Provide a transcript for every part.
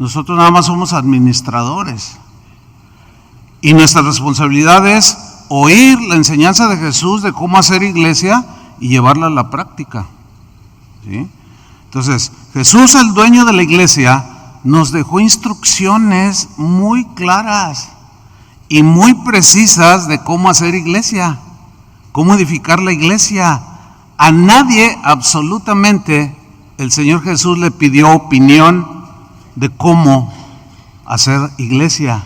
Nosotros nada más somos administradores. Y nuestra responsabilidad es oír la enseñanza de Jesús de cómo hacer iglesia y llevarla a la práctica. ¿Sí? Entonces, Jesús, el dueño de la iglesia, nos dejó instrucciones muy claras y muy precisas de cómo hacer iglesia, cómo edificar la iglesia. A nadie, absolutamente, el Señor Jesús le pidió opinión de cómo hacer iglesia.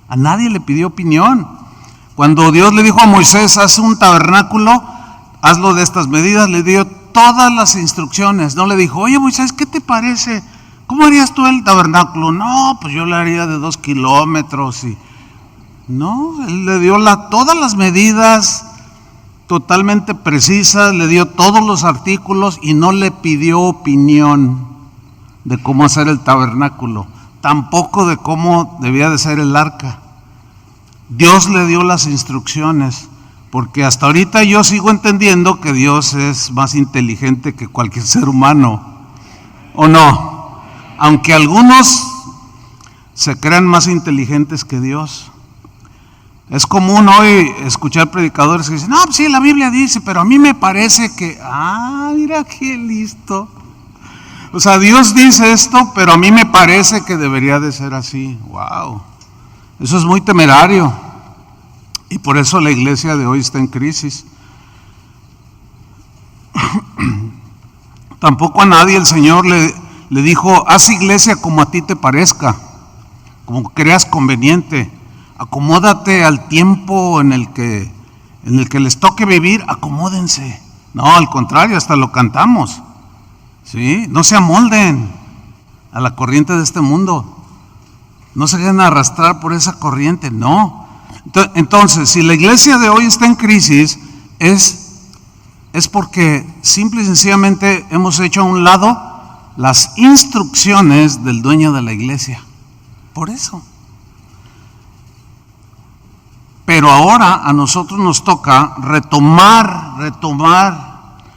A nadie le pidió opinión. Cuando Dios le dijo a Moisés, haz un tabernáculo, hazlo de estas medidas, le dio todas las instrucciones. No le dijo, oye Moisés, ¿qué te parece? ¿Cómo harías tú el tabernáculo? No, pues yo lo haría de 2 kilómetros. No, él le dio todas las medidas totalmente precisas, le dio todos los artículos y no le pidió opinión de cómo hacer el tabernáculo, tampoco de cómo debía de ser el arca. Dios le dio las instrucciones, porque hasta ahorita yo sigo entendiendo que Dios es más inteligente que cualquier ser humano, ¿o no? Aunque algunos se crean más inteligentes que Dios. Es común hoy escuchar predicadores que dicen, no, pues sí, la Biblia dice, pero a mí me parece que, mira qué listo. O sea, Dios dice esto, pero a mí me parece que debería de ser así. Wow, eso es muy temerario. Y por eso la iglesia de hoy está en crisis. Tampoco a nadie el Señor le dijo, haz iglesia como a ti te parezca, como creas conveniente. Acomódate al tiempo en el que les toque vivir, acomódense. No, al contrario, hasta lo cantamos. ¿Sí? No se amolden a la corriente de este mundo. No se dejen arrastrar por esa corriente, no. Entonces, si la iglesia de hoy está en crisis, es porque simple y sencillamente hemos hecho a un lado las instrucciones del dueño de la iglesia. Por eso. Pero ahora a nosotros nos toca retomar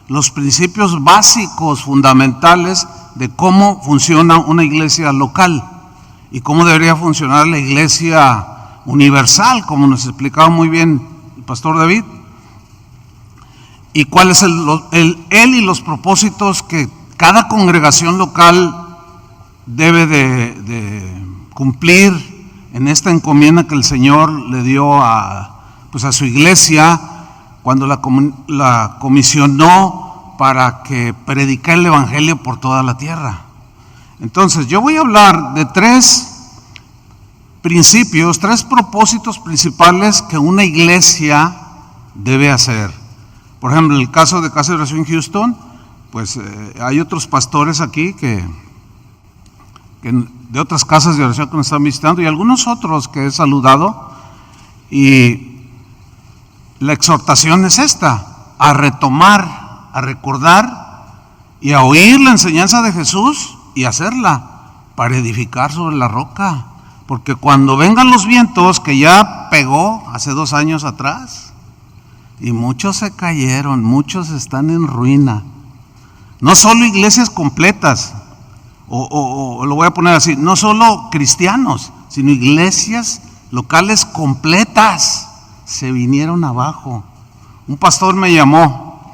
los principios básicos, fundamentales de cómo funciona una iglesia local y cómo debería funcionar la iglesia universal, como nos explicaba muy bien el pastor David, y cuál es él y los propósitos que cada congregación local debe de cumplir en esta encomienda que el Señor le dio a su iglesia cuando la comisionó para que predicara el evangelio por toda la tierra. Entonces, yo voy a hablar de 3 principios, 3 propósitos principales que una iglesia debe hacer. Por ejemplo, en el caso de Casa de Oración Houston, pues hay otros pastores aquí que de otras casas de oración que nos están visitando y algunos otros que he saludado, y la exhortación es esta: a retomar, a recordar y a oír la enseñanza de Jesús y hacerla para edificar sobre la roca, porque cuando vengan los vientos, que ya pegó hace 2 años atrás y muchos se cayeron, muchos están en ruina, no solo iglesias completas, o lo voy a poner así, no solo cristianos, sino iglesias locales completas se vinieron abajo. Un pastor me llamó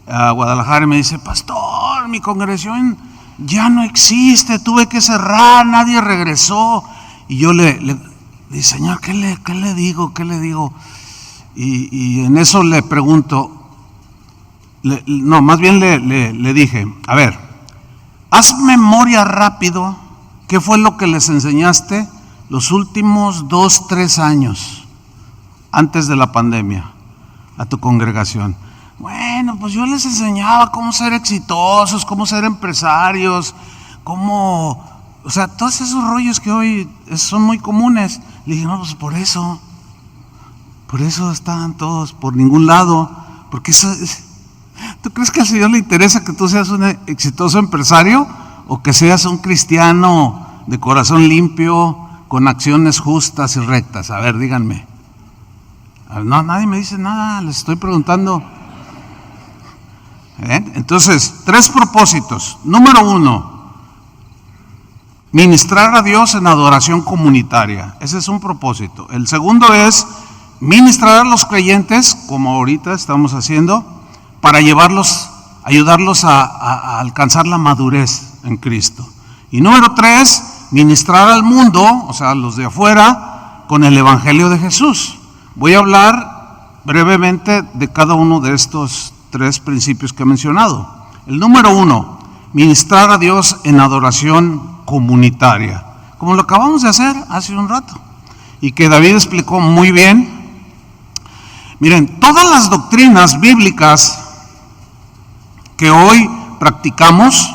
a Guadalajara y me dice, pastor, mi congregación ya no existe, tuve que cerrar, nadie regresó. Y yo le dije, Señor, ¿qué le digo? Y en eso le pregunto, más bien le dije, a ver, haz memoria rápido, ¿qué fue lo que les enseñaste los últimos 2-3 años antes de la pandemia a tu congregación? Bueno, pues yo les enseñaba cómo ser exitosos, cómo ser empresarios, todos esos rollos que hoy son muy comunes. Le dije, no, pues por eso están todos por ningún lado, porque ¿tú crees que al Señor le interesa que tú seas un exitoso empresario o que seas un cristiano de corazón limpio, con acciones justas y rectas? A ver, díganme. No, nadie me dice nada, les estoy preguntando. Entonces, 3 propósitos. Número 1, ministrar a Dios en adoración comunitaria. Ese es un propósito. El segundo es ministrar a los creyentes, como ahorita estamos haciendo, para ayudarlos a alcanzar la madurez en Cristo. Y número 3, ministrar al mundo, o sea, a los de afuera, con el Evangelio de Jesús. Voy a hablar brevemente de cada uno de estos 3 principios que he mencionado. El número 1, ministrar a Dios en adoración comunitaria, como lo acabamos de hacer hace un rato, y que David explicó muy bien. Miren, todas las doctrinas bíblicas que hoy practicamos,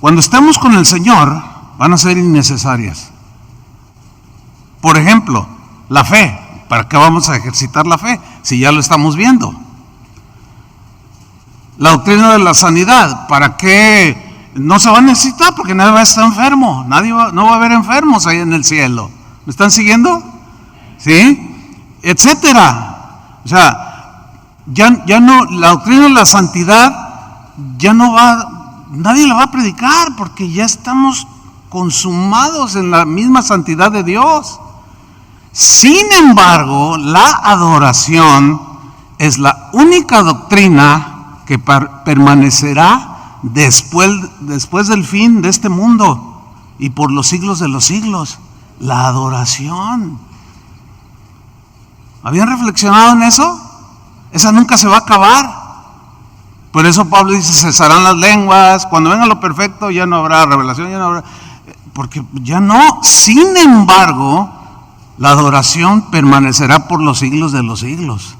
cuando estemos con el Señor, van a ser innecesarias. Por ejemplo, la fe. ¿Para qué vamos a ejercitar la fe si ya lo estamos viendo? La doctrina de la sanidad, ¿para qué? No se va a necesitar porque nadie va a estar enfermo, no va a haber enfermos ahí en el cielo. ¿Me están siguiendo? ¿Sí? Etcétera. O sea, ya no, la doctrina de la santidad ya no va, nadie la va a predicar porque ya estamos consumados en la misma santidad de Dios. Sin embargo, la adoración es la única doctrina que permanecerá después del fin de este mundo y por los siglos de los siglos. La adoración. ¿Habían reflexionado en eso? Esa nunca se va a acabar. Por eso Pablo dice, cesarán las lenguas, cuando venga lo perfecto ya no habrá revelación, ya no habrá, porque ya no. Sin embargo, la adoración permanecerá por los siglos de los siglos.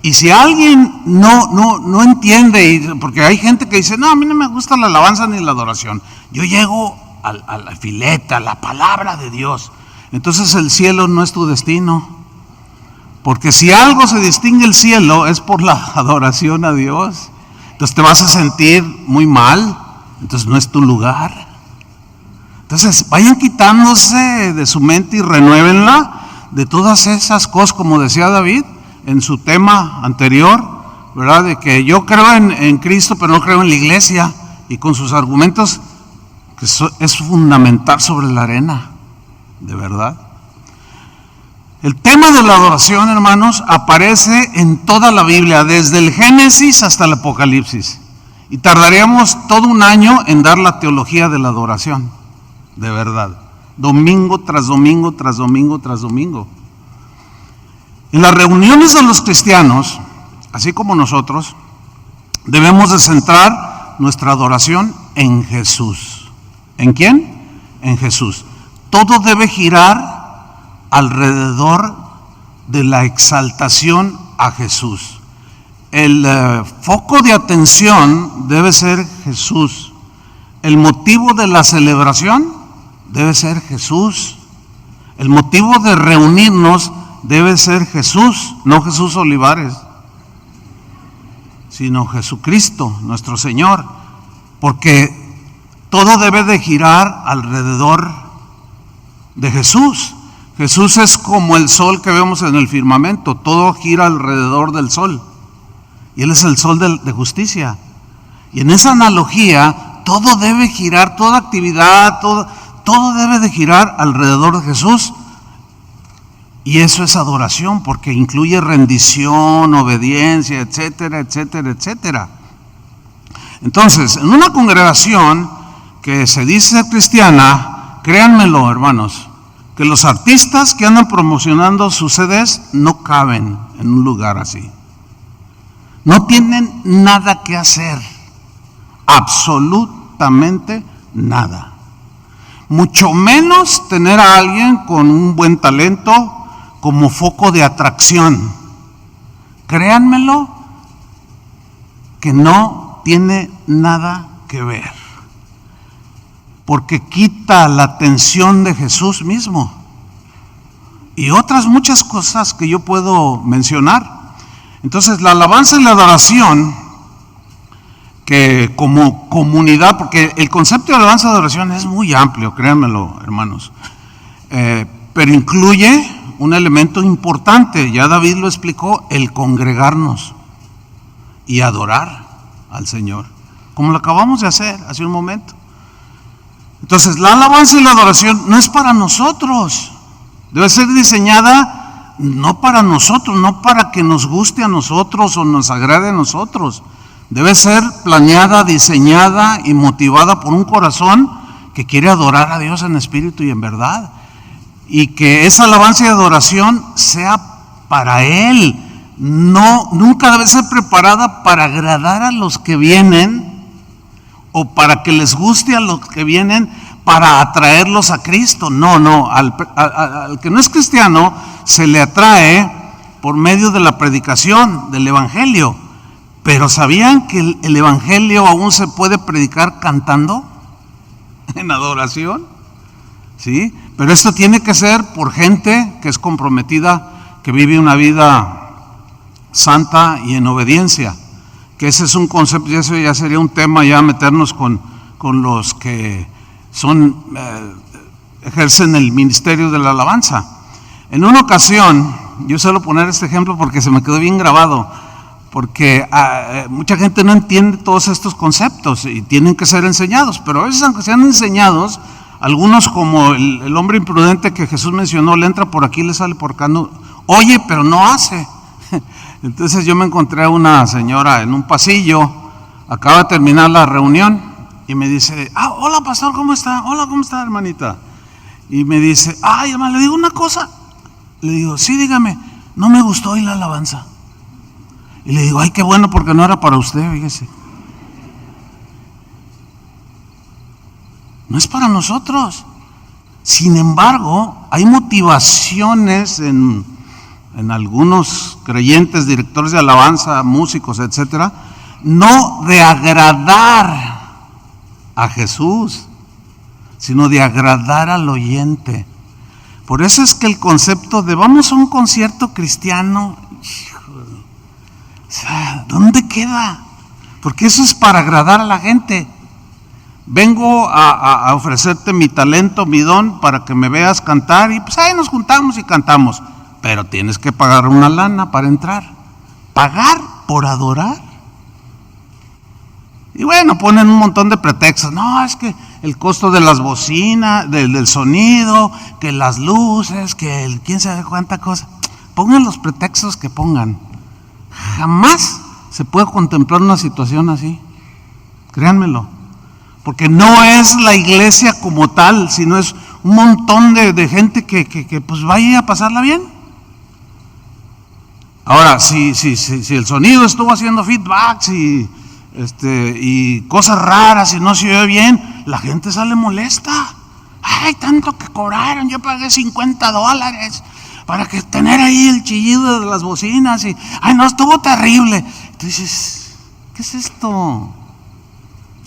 Y si alguien no entiende, porque hay gente que dice, no, a mí no me gusta la alabanza ni la adoración, yo llego a la fileta, a la palabra de Dios. Entonces el cielo no es tu destino, porque si algo se distingue el cielo es por la adoración a Dios. Entonces te vas a sentir muy mal, entonces no es tu lugar. Entonces vayan quitándose de su mente y renuévenla de todas esas cosas, como decía David en su tema anterior, ¿verdad? De que yo creo en Cristo, pero no creo en la iglesia, y con sus argumentos que es fundamental sobre la arena, de verdad. El tema de la adoración, hermanos, aparece en toda la Biblia, desde el Génesis hasta el Apocalipsis, y tardaríamos todo un año en dar la teología de la adoración, de verdad, domingo tras domingo, tras domingo, tras domingo. En las reuniones de los cristianos, así como nosotros, debemos de centrar nuestra adoración en Jesús. ¿En quién? En Jesús. Todo debe girar alrededor de la exaltación a Jesús. El foco de atención debe ser Jesús. El motivo de la celebración debe ser Jesús. El motivo de reunirnos debe ser Jesús, no Jesús Olivares, sino Jesucristo, nuestro Señor, porque todo debe de girar alrededor de Jesús. Jesús es como el sol que vemos en el firmamento, todo gira alrededor del sol, y Él es el sol de justicia. Y en esa analogía, todo debe girar, toda actividad, todo debe de girar alrededor de Jesús. Y eso es adoración, porque incluye rendición, obediencia, etcétera, etcétera, etcétera. Entonces, en una congregación que se dice cristiana, créanmelo, hermanos, que los artistas que andan promocionando sus CDs no caben en un lugar así. No tienen nada que hacer, absolutamente nada. Mucho menos tener a alguien con un buen talento como foco de atracción. Créanmelo, que no tiene nada que ver, porque quita la atención de Jesús mismo y otras muchas cosas que yo puedo mencionar. Entonces la alabanza y la adoración, que como comunidad, porque el concepto de alabanza y adoración es muy amplio, créanmelo, hermanos, pero incluye un elemento importante, ya David lo explicó, el congregarnos y adorar al Señor, como lo acabamos de hacer hace un momento. Entonces, la alabanza y la adoración no es para nosotros. Debe ser diseñada no para nosotros, no para que nos guste a nosotros o nos agrade a nosotros. Debe ser planeada, diseñada y motivada por un corazón que quiere adorar a Dios en espíritu y en verdad. Y que esa alabanza y adoración sea para Él. No, nunca debe ser preparada para agradar a los que vienen o para que les guste a los que vienen, para atraerlos a Cristo. No, al que no es cristiano se le atrae por medio de la predicación del Evangelio. Pero ¿sabían que el Evangelio aún se puede predicar cantando en adoración? ¿Sí? Pero esto tiene que ser por gente que es comprometida, que vive una vida santa y en obediencia. Que ese es un concepto, y eso ya sería un tema, ya meternos con los que ejercen el ministerio de la alabanza. En una ocasión, yo suelo poner este ejemplo porque se me quedó bien grabado, porque mucha gente no entiende todos estos conceptos y tienen que ser enseñados, pero a veces aunque sean enseñados, algunos como el hombre imprudente que Jesús mencionó, le entra por aquí, le sale por acá, no, oye, pero no hace. Entonces yo me encontré a una señora en un pasillo, acaba de terminar la reunión y me dice, hola pastor, ¿cómo está? Hola, ¿cómo está, hermanita? Y me dice, hermano, le digo una cosa. Le digo, sí, dígame, no me gustó hoy la alabanza. Y le digo, ay, qué bueno, porque no era para usted, fíjese. No es para nosotros. Sin embargo, hay motivaciones en algunos creyentes, directores de alabanza, músicos, etcétera, no de agradar a Jesús, sino de agradar al oyente. Por eso es que el concepto de vamos a un concierto cristiano, ¿dónde queda? Porque eso es para agradar a la gente. Vengo a ofrecerte mi talento, mi don, para que me veas cantar, y pues ahí nos juntamos y cantamos. Pero tienes que pagar una lana para entrar. ¿Pagar por adorar? Y bueno, ponen un montón de pretextos. No, es que el costo de las bocinas, del sonido, que las luces, que el quién sabe cuánta cosa. Pongan los pretextos que pongan. Jamás se puede contemplar una situación así. Créanmelo. Porque no es la iglesia como tal, sino es un montón de gente que pues vaya a pasarla bien. Ahora, si el sonido estuvo haciendo feedbacks y cosas raras y no se oye bien, la gente sale molesta. Ay, tanto que cobraron, yo pagué $50 para que tener ahí el chillido de las bocinas y, ay, no, estuvo terrible. Entonces, ¿qué es esto?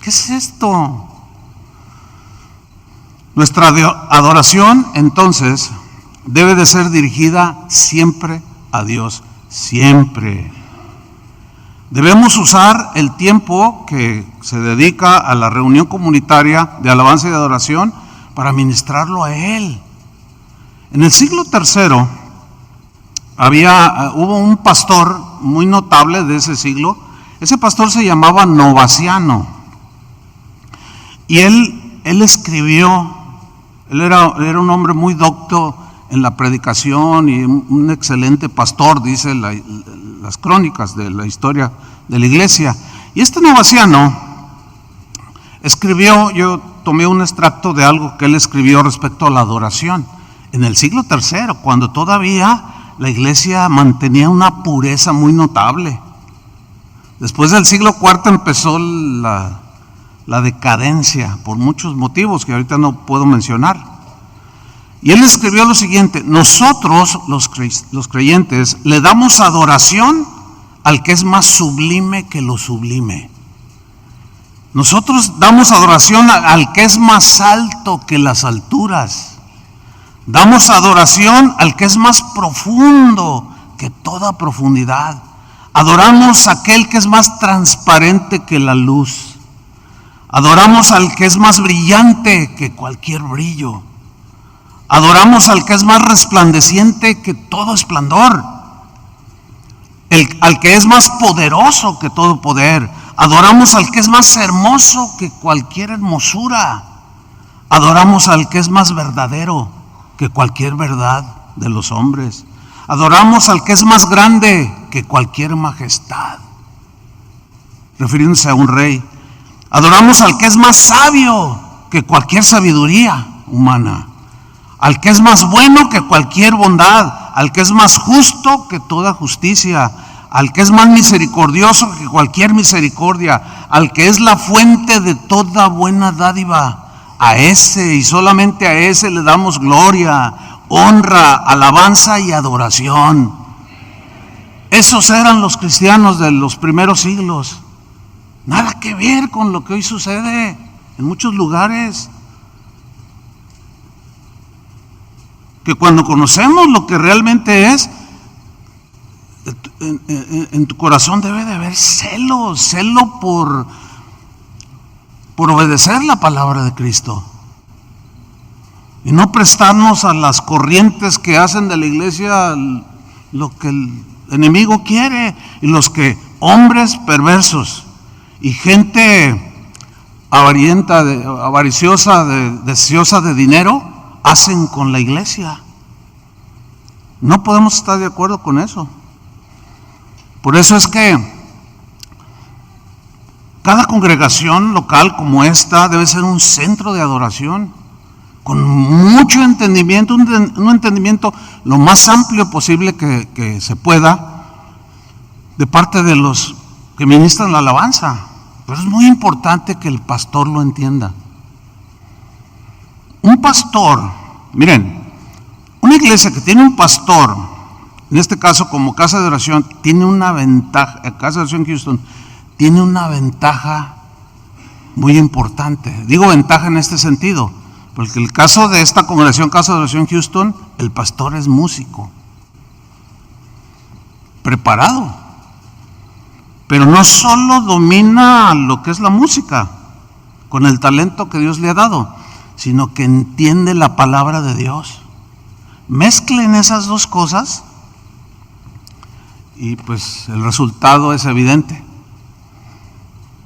¿Qué es esto? Nuestra adoración, entonces, debe de ser dirigida siempre a Dios. Siempre. Debemos usar el tiempo que se dedica a la reunión comunitaria de alabanza y de adoración para ministrarlo a Él. En el siglo III hubo un pastor muy notable de ese siglo. Ese pastor se llamaba Novaciano. Y él escribió, él era un hombre muy docto en la predicación y un excelente pastor, dice las crónicas de la historia de la iglesia. Y este Novaciano escribió, yo tomé un extracto de algo que él escribió respecto a la adoración en el siglo III, cuando todavía la iglesia mantenía una pureza muy notable. Después del siglo IV empezó la decadencia por muchos motivos que ahorita no puedo mencionar. Y él escribió lo siguiente: nosotros los creyentes le damos adoración al que es más sublime que lo sublime. Nosotros damos adoración al que es más alto que las alturas. Damos adoración al que es más profundo que toda profundidad. Adoramos a aquel que es más transparente que la luz. Adoramos al que es más brillante que cualquier brillo. Adoramos al que es más resplandeciente que todo esplendor, al que es más poderoso que todo poder. Adoramos al que es más hermoso que cualquier hermosura. Adoramos al que es más verdadero que cualquier verdad de los hombres. Adoramos al que es más grande que cualquier majestad, refiriéndose a un rey. Adoramos al que es más sabio que cualquier sabiduría humana, al que es más bueno que cualquier bondad, al que es más justo que toda justicia, al que es más misericordioso que cualquier misericordia, al que es la fuente de toda buena dádiva. A ese y solamente a ese le damos gloria, honra, alabanza y adoración. Esos eran los cristianos de los primeros siglos. Nada que ver con lo que hoy sucede en muchos lugares. Que cuando conocemos lo que realmente es, en tu corazón debe de haber celo por obedecer la palabra de Cristo y no prestarnos a las corrientes que hacen de la iglesia lo que el enemigo quiere, y los que hombres perversos y gente avariciosa, deseosa de dinero hacen con la iglesia. No podemos estar de acuerdo con eso. Por eso es que cada congregación local como esta debe ser un centro de adoración, con mucho entendimiento, un entendimiento lo más amplio posible que se pueda, de parte de los que ministran la alabanza. Pero es muy importante que el pastor lo entienda. Un pastor, miren, una iglesia que tiene un pastor, en este caso como casa de oración, tiene una ventaja. Casa de oración Houston tiene una ventaja muy importante. Digo ventaja en este sentido, porque el caso de esta congregación Casa de Oración Houston, el pastor es músico, preparado, pero no solo domina lo que es la música con el talento que Dios le ha dado, sino que entiende la palabra de Dios. Mezclen esas dos cosas y pues el resultado es evidente.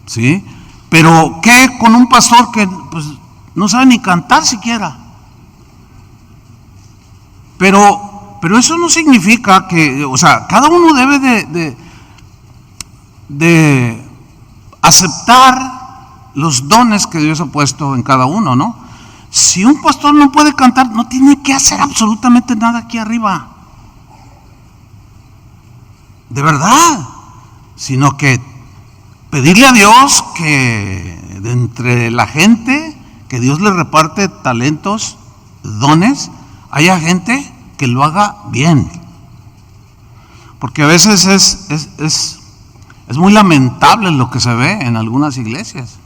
¿Sí? Pero ¿qué con un pastor que pues no sabe ni cantar siquiera? Pero eso no significa que, o sea, cada uno debe de aceptar los dones que Dios ha puesto en cada uno, ¿no? Si un pastor no puede cantar, no tiene que hacer absolutamente nada aquí arriba, de verdad, sino que pedirle a Dios que de entre la gente que Dios le reparte talentos, dones, haya gente que lo haga bien. Porque a veces es muy lamentable lo que se ve en algunas iglesias.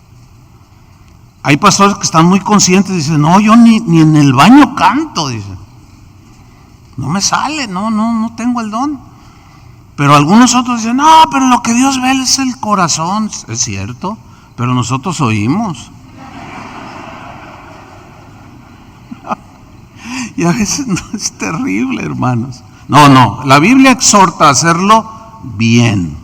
Hay pastores que están muy conscientes, dicen, no, yo ni en el baño canto, dicen. No me sale, no tengo el don. Pero algunos otros dicen, no, pero lo que Dios ve es el corazón. Es cierto, pero nosotros oímos. Y a veces no, es terrible, hermanos. No, la Biblia exhorta a hacerlo bien,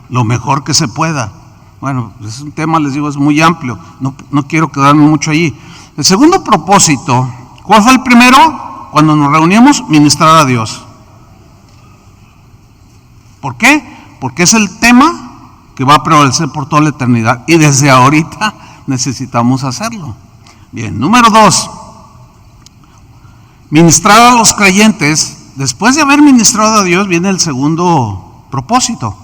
lo mejor que se pueda. Bueno, es un tema, les digo, es muy amplio, no quiero quedarme mucho allí. El segundo propósito, ¿cuál fue el primero? Cuando nos reuníamos, ministrar a Dios. ¿Por qué? Porque es el tema que va a prevalecer por toda la eternidad y desde ahorita necesitamos hacerlo. Bien, número 2, ministrar a los creyentes. Después de haber ministrado a Dios viene el segundo propósito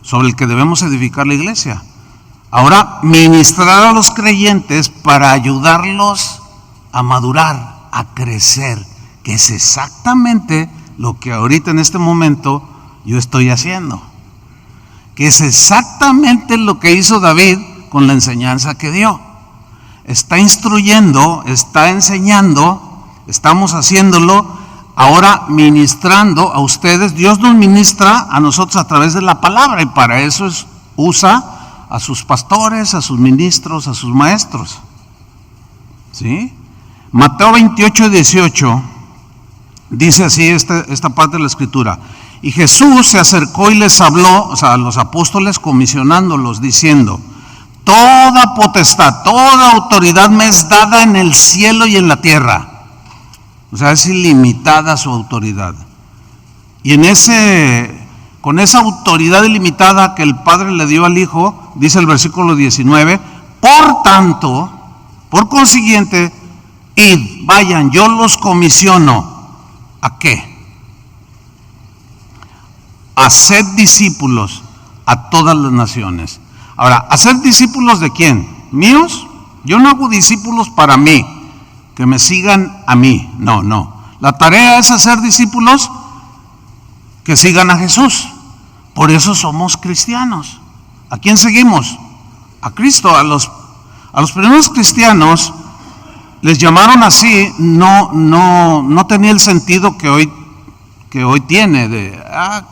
sobre el que debemos edificar la iglesia. Ahora, ministrar a los creyentes para ayudarlos a madurar, a crecer, que es exactamente lo que ahorita en este momento yo estoy haciendo, que es exactamente lo que hizo David con la enseñanza que dio. Está instruyendo, está enseñando, estamos haciéndolo, ahora ministrando a ustedes. Dios nos ministra a nosotros a través de la palabra, y para eso usa a sus pastores, a sus ministros, a sus maestros. ¿Sí? Mateo 28:18 dice así esta parte de la escritura: y Jesús se acercó y les habló, o sea, a los apóstoles, comisionándolos, diciendo: toda potestad, toda autoridad me es dada en el cielo y en la tierra. O sea, es ilimitada su autoridad. Y con esa autoridad ilimitada que el Padre le dio al Hijo, dice el versículo 19, por tanto, por consiguiente, id, vayan, yo los comisiono. ¿A qué? Haced discípulos a todas las naciones. Ahora, ¿hacer discípulos de quién? ¿Míos? Yo no hago discípulos para mí, que me sigan a mí. No. La tarea es hacer discípulos que sigan a Jesús. Por eso somos cristianos. ¿A quién seguimos? A Cristo. A los primeros cristianos les llamaron así, no tenía el sentido que hoy tiene,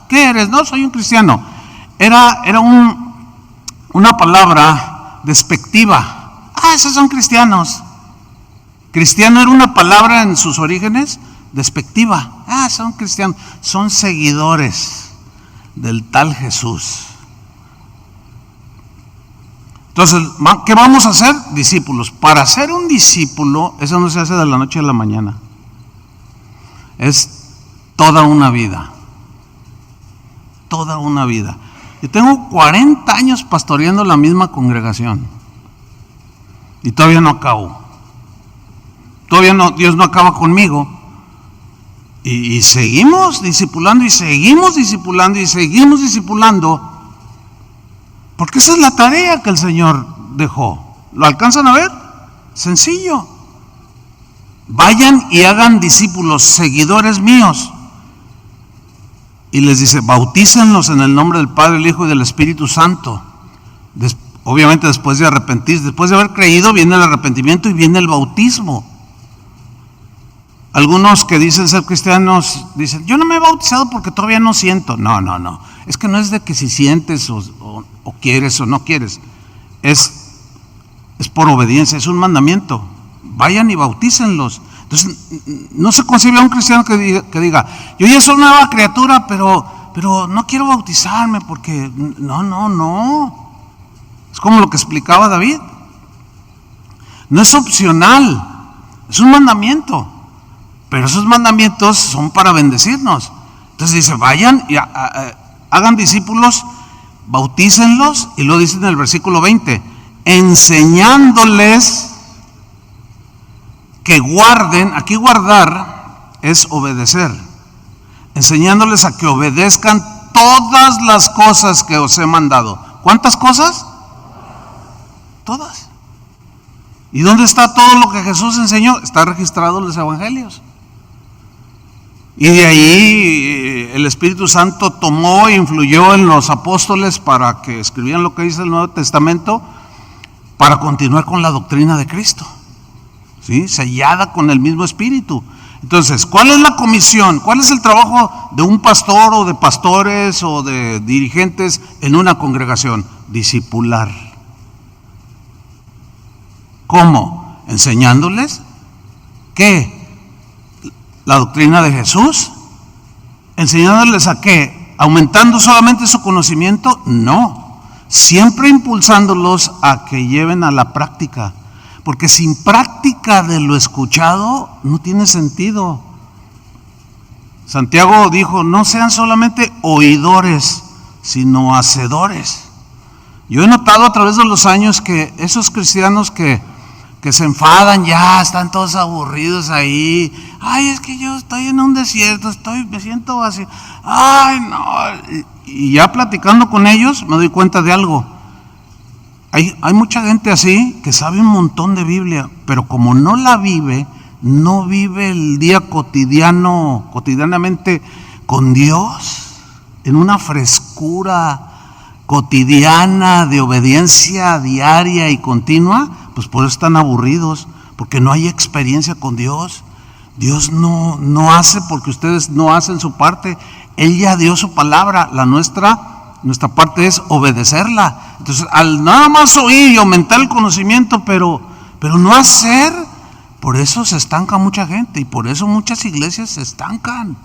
¿qué eres? No, soy un cristiano. Era una palabra despectiva. Esos son cristianos. Cristiano era una palabra en sus orígenes despectiva. Son cristianos, son seguidores del tal Jesús. Entonces, ¿qué vamos a hacer? Discípulos. Para ser un discípulo, eso no se hace de la noche a la mañana. Es toda una vida. Toda una vida. Yo tengo 40 años pastoreando la misma congregación. Y todavía no acabo. Dios no acaba conmigo. Y seguimos discipulando, y seguimos discipulando, y seguimos discipulando. Porque esa es la tarea que el Señor dejó. ¿Lo alcanzan a ver? Sencillo. Vayan y hagan discípulos, seguidores míos. Y les dice, bautícenlos en el nombre del Padre, el Hijo y del Espíritu Santo. Obviamente después de arrepentirse, después de haber creído, viene el arrepentimiento y viene el bautismo. Algunos que dicen ser cristianos, dicen, yo no me he bautizado porque todavía no siento. No. Es que no es de que si sientes o quieres o no quieres. Es por obediencia, es un mandamiento. Vayan y bautícenlos. Entonces, no se concibe a un cristiano que diga, yo ya soy nueva criatura, pero no quiero bautizarme porque no. Es como lo que explicaba David. No es opcional, es un mandamiento. Pero esos mandamientos son para bendecirnos. Entonces dice, vayan y hagan discípulos, bautícenlos, y lo dice en el versículo 20, enseñándoles que guarden. Aquí guardar es obedecer, enseñándoles a que obedezcan todas las cosas que os he mandado. ¿Cuántas cosas? Todas. ¿Y dónde está todo lo que Jesús enseñó? Está registrado en los evangelios. Y de ahí el Espíritu Santo tomó e influyó en los apóstoles para que escribieran lo que dice el Nuevo Testamento, para continuar con la doctrina de Cristo, ¿sí? Sellada con el mismo Espíritu. Entonces, ¿cuál es la comisión? ¿Cuál es el trabajo de un pastor o de pastores o de dirigentes en una congregación? Discipular. ¿Cómo? Enseñándoles ¿qué? La doctrina de Jesús. ¿Enseñándoles a qué? ¿Aumentando solamente su conocimiento? No. Siempre impulsándolos a que lleven a la práctica. Porque sin práctica de lo escuchado no tiene sentido. Santiago dijo, no sean solamente oidores, sino hacedores. Yo he notado a través de los años que esos cristianos que se enfadan, ya están todos aburridos ahí. Es que yo estoy en un desierto, me siento vacío. No. Y ya platicando con ellos me doy cuenta de algo. Hay mucha gente así que sabe un montón de Biblia, pero como no la vive, no vive el día cotidianamente con Dios, en una frescura cotidiana de obediencia diaria y continua, pues por eso están aburridos, porque no hay experiencia con Dios. Dios no hace porque ustedes no hacen su parte. Él ya dio su palabra, nuestra parte es obedecerla. Entonces, al nada más oír y aumentar el conocimiento, pero no hacer, por eso se estanca mucha gente y por eso muchas iglesias se estancan.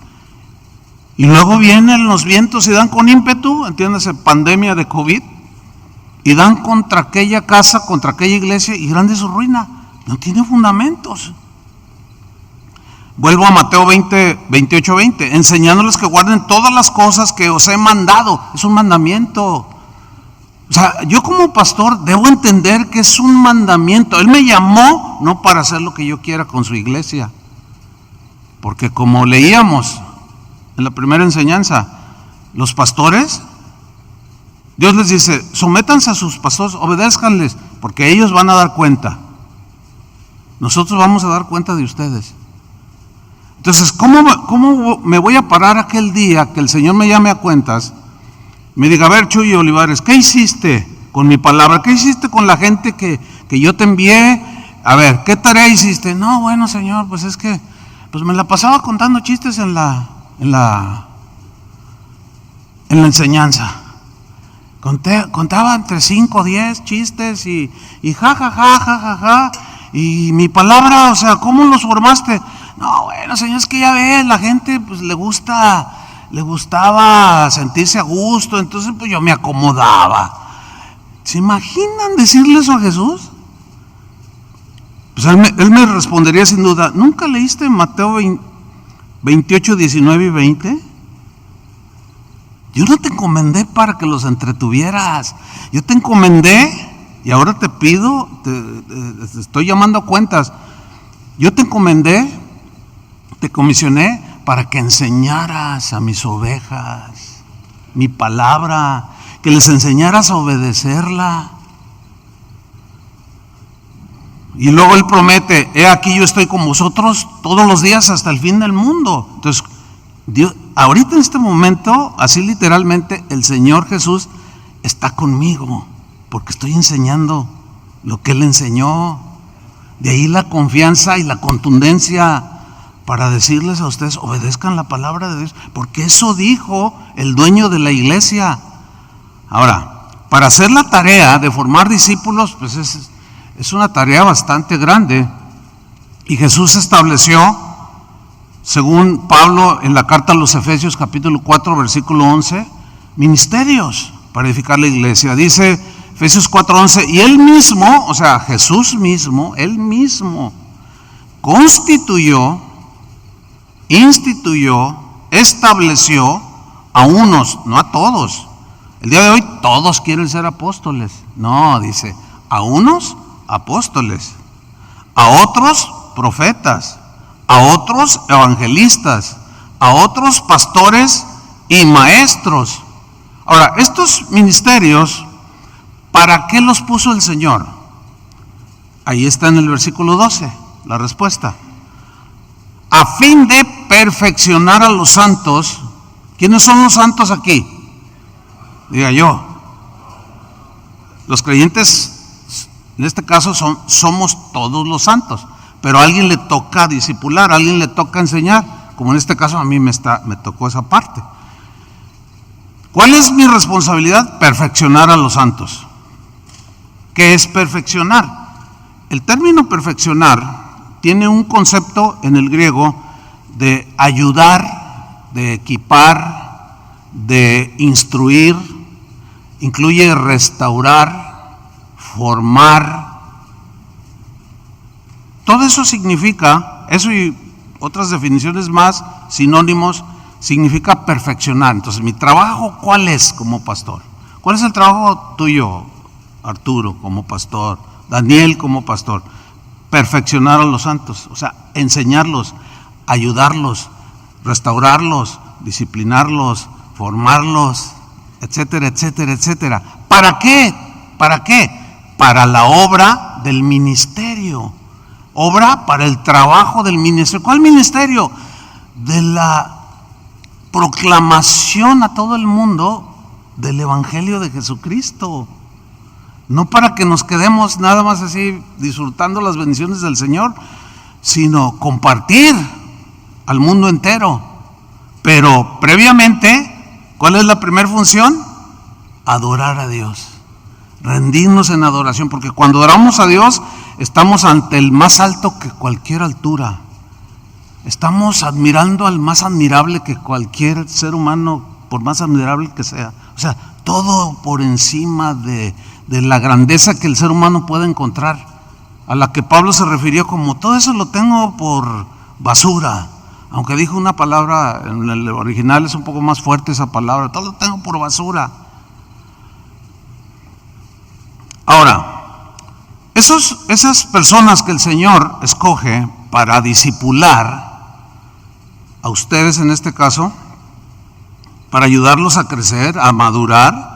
Y luego vienen los vientos y dan con ímpetu, entiéndase, pandemia de COVID, y dan contra aquella casa, contra aquella iglesia, y grande es su ruina. No tiene fundamentos. Vuelvo a Mateo 28:20, enseñándoles que guarden todas las cosas que os he mandado. Es un mandamiento. O sea, yo como pastor debo entender que es un mandamiento. Él me llamó no para hacer lo que yo quiera con su iglesia. Porque como leíamos en la primera enseñanza, los pastores, Dios les dice, sométanse a sus pastores, obedézcanles, porque ellos van a dar cuenta. Nosotros vamos a dar cuenta de ustedes. Entonces, ¿cómo me voy a parar aquel día que el Señor me llame a cuentas? Me diga, a ver, Chuy Olivares, ¿qué hiciste con mi palabra? ¿Qué hiciste con la gente que yo te envié? A ver, ¿qué tarea hiciste? No, bueno, Señor, pues es que pues me la pasaba contando chistes en la enseñanza. Contaba entre 5 o 10 chistes y ja, ja, ja, ja, ja, ja. Y mi palabra, o sea, ¿cómo los formaste? No, bueno, Señor, es que ya ves, la gente pues le gustaba sentirse a gusto, entonces pues yo me acomodaba. ¿Se imaginan decirle eso a Jesús? Pues él me respondería sin duda, ¿nunca leíste Mateo 28, 19 y 20? Yo no te encomendé para que los entretuvieras, yo te encomendé y ahora te pido, te estoy llamando a cuentas. Yo te encomendé, te comisioné para que enseñaras a mis ovejas mi palabra, que les enseñaras a obedecerla. Y luego Él promete, he aquí yo estoy con vosotros todos los días hasta el fin del mundo. Entonces, Dios, ahorita en este momento, así literalmente, el Señor Jesús está conmigo, porque estoy enseñando lo que Él enseñó. De ahí la confianza y la contundencia para decirles a ustedes, obedezcan la palabra de Dios, porque eso dijo el dueño de la iglesia. Ahora, para hacer la tarea de formar discípulos, pues es una tarea bastante grande. Y Jesús estableció, según Pablo en la carta a los Efesios capítulo 4 versículo 11, ministerios para edificar la iglesia. Dice Efesios 4:11, y Él mismo, o sea, Jesús mismo, Él mismo instituyó, estableció a unos, no a todos. El día de hoy todos quieren ser apóstoles. No, dice, a unos apóstoles, a otros profetas, a otros evangelistas, a otros pastores y maestros. Ahora, estos ministerios, ¿para qué los puso el Señor? Ahí está en el versículo 12, la respuesta. A fin de perfeccionar a los santos. ¿Quiénes son los santos aquí? Diga yo. Los creyentes, en este caso, somos todos los santos. Pero a alguien le toca discipular, a alguien le toca enseñar. Como en este caso a mí me tocó esa parte. ¿Cuál es mi responsabilidad? Perfeccionar a los santos. ¿Qué es perfeccionar? El término perfeccionar tiene un concepto en el griego de ayudar, de equipar, de instruir, incluye restaurar, formar. Todo eso significa, eso y otras definiciones más, sinónimos, significa perfeccionar. Entonces, mi trabajo, ¿cuál es como pastor? ¿Cuál es el trabajo tuyo, Arturo, como pastor? Daniel, como pastor. Perfeccionar a los santos, o sea, enseñarlos, ayudarlos, restaurarlos, disciplinarlos, formarlos, etcétera, etcétera, etcétera. ¿Para qué? ¿Para qué? Para la obra del ministerio. Obra para el trabajo del ministerio. ¿Cuál ministerio? De la proclamación a todo el mundo del Evangelio de Jesucristo. No para que nos quedemos nada más así disfrutando las bendiciones del Señor, sino compartir al mundo entero. Pero previamente, ¿cuál es la primera función? Adorar a Dios, rendirnos en adoración, porque cuando adoramos a Dios estamos ante el más alto que cualquier altura. Estamos admirando al más admirable que cualquier ser humano, por más admirable que sea. O sea, todo por encima de de la grandeza que el ser humano puede encontrar, a la que Pablo se refirió como todo eso lo tengo por basura, aunque dijo una palabra, en el original es un poco más fuerte esa palabra, todo lo tengo por basura. Ahora, esas personas que el Señor escoge para discipular a ustedes en este caso, para ayudarlos a crecer, a madurar,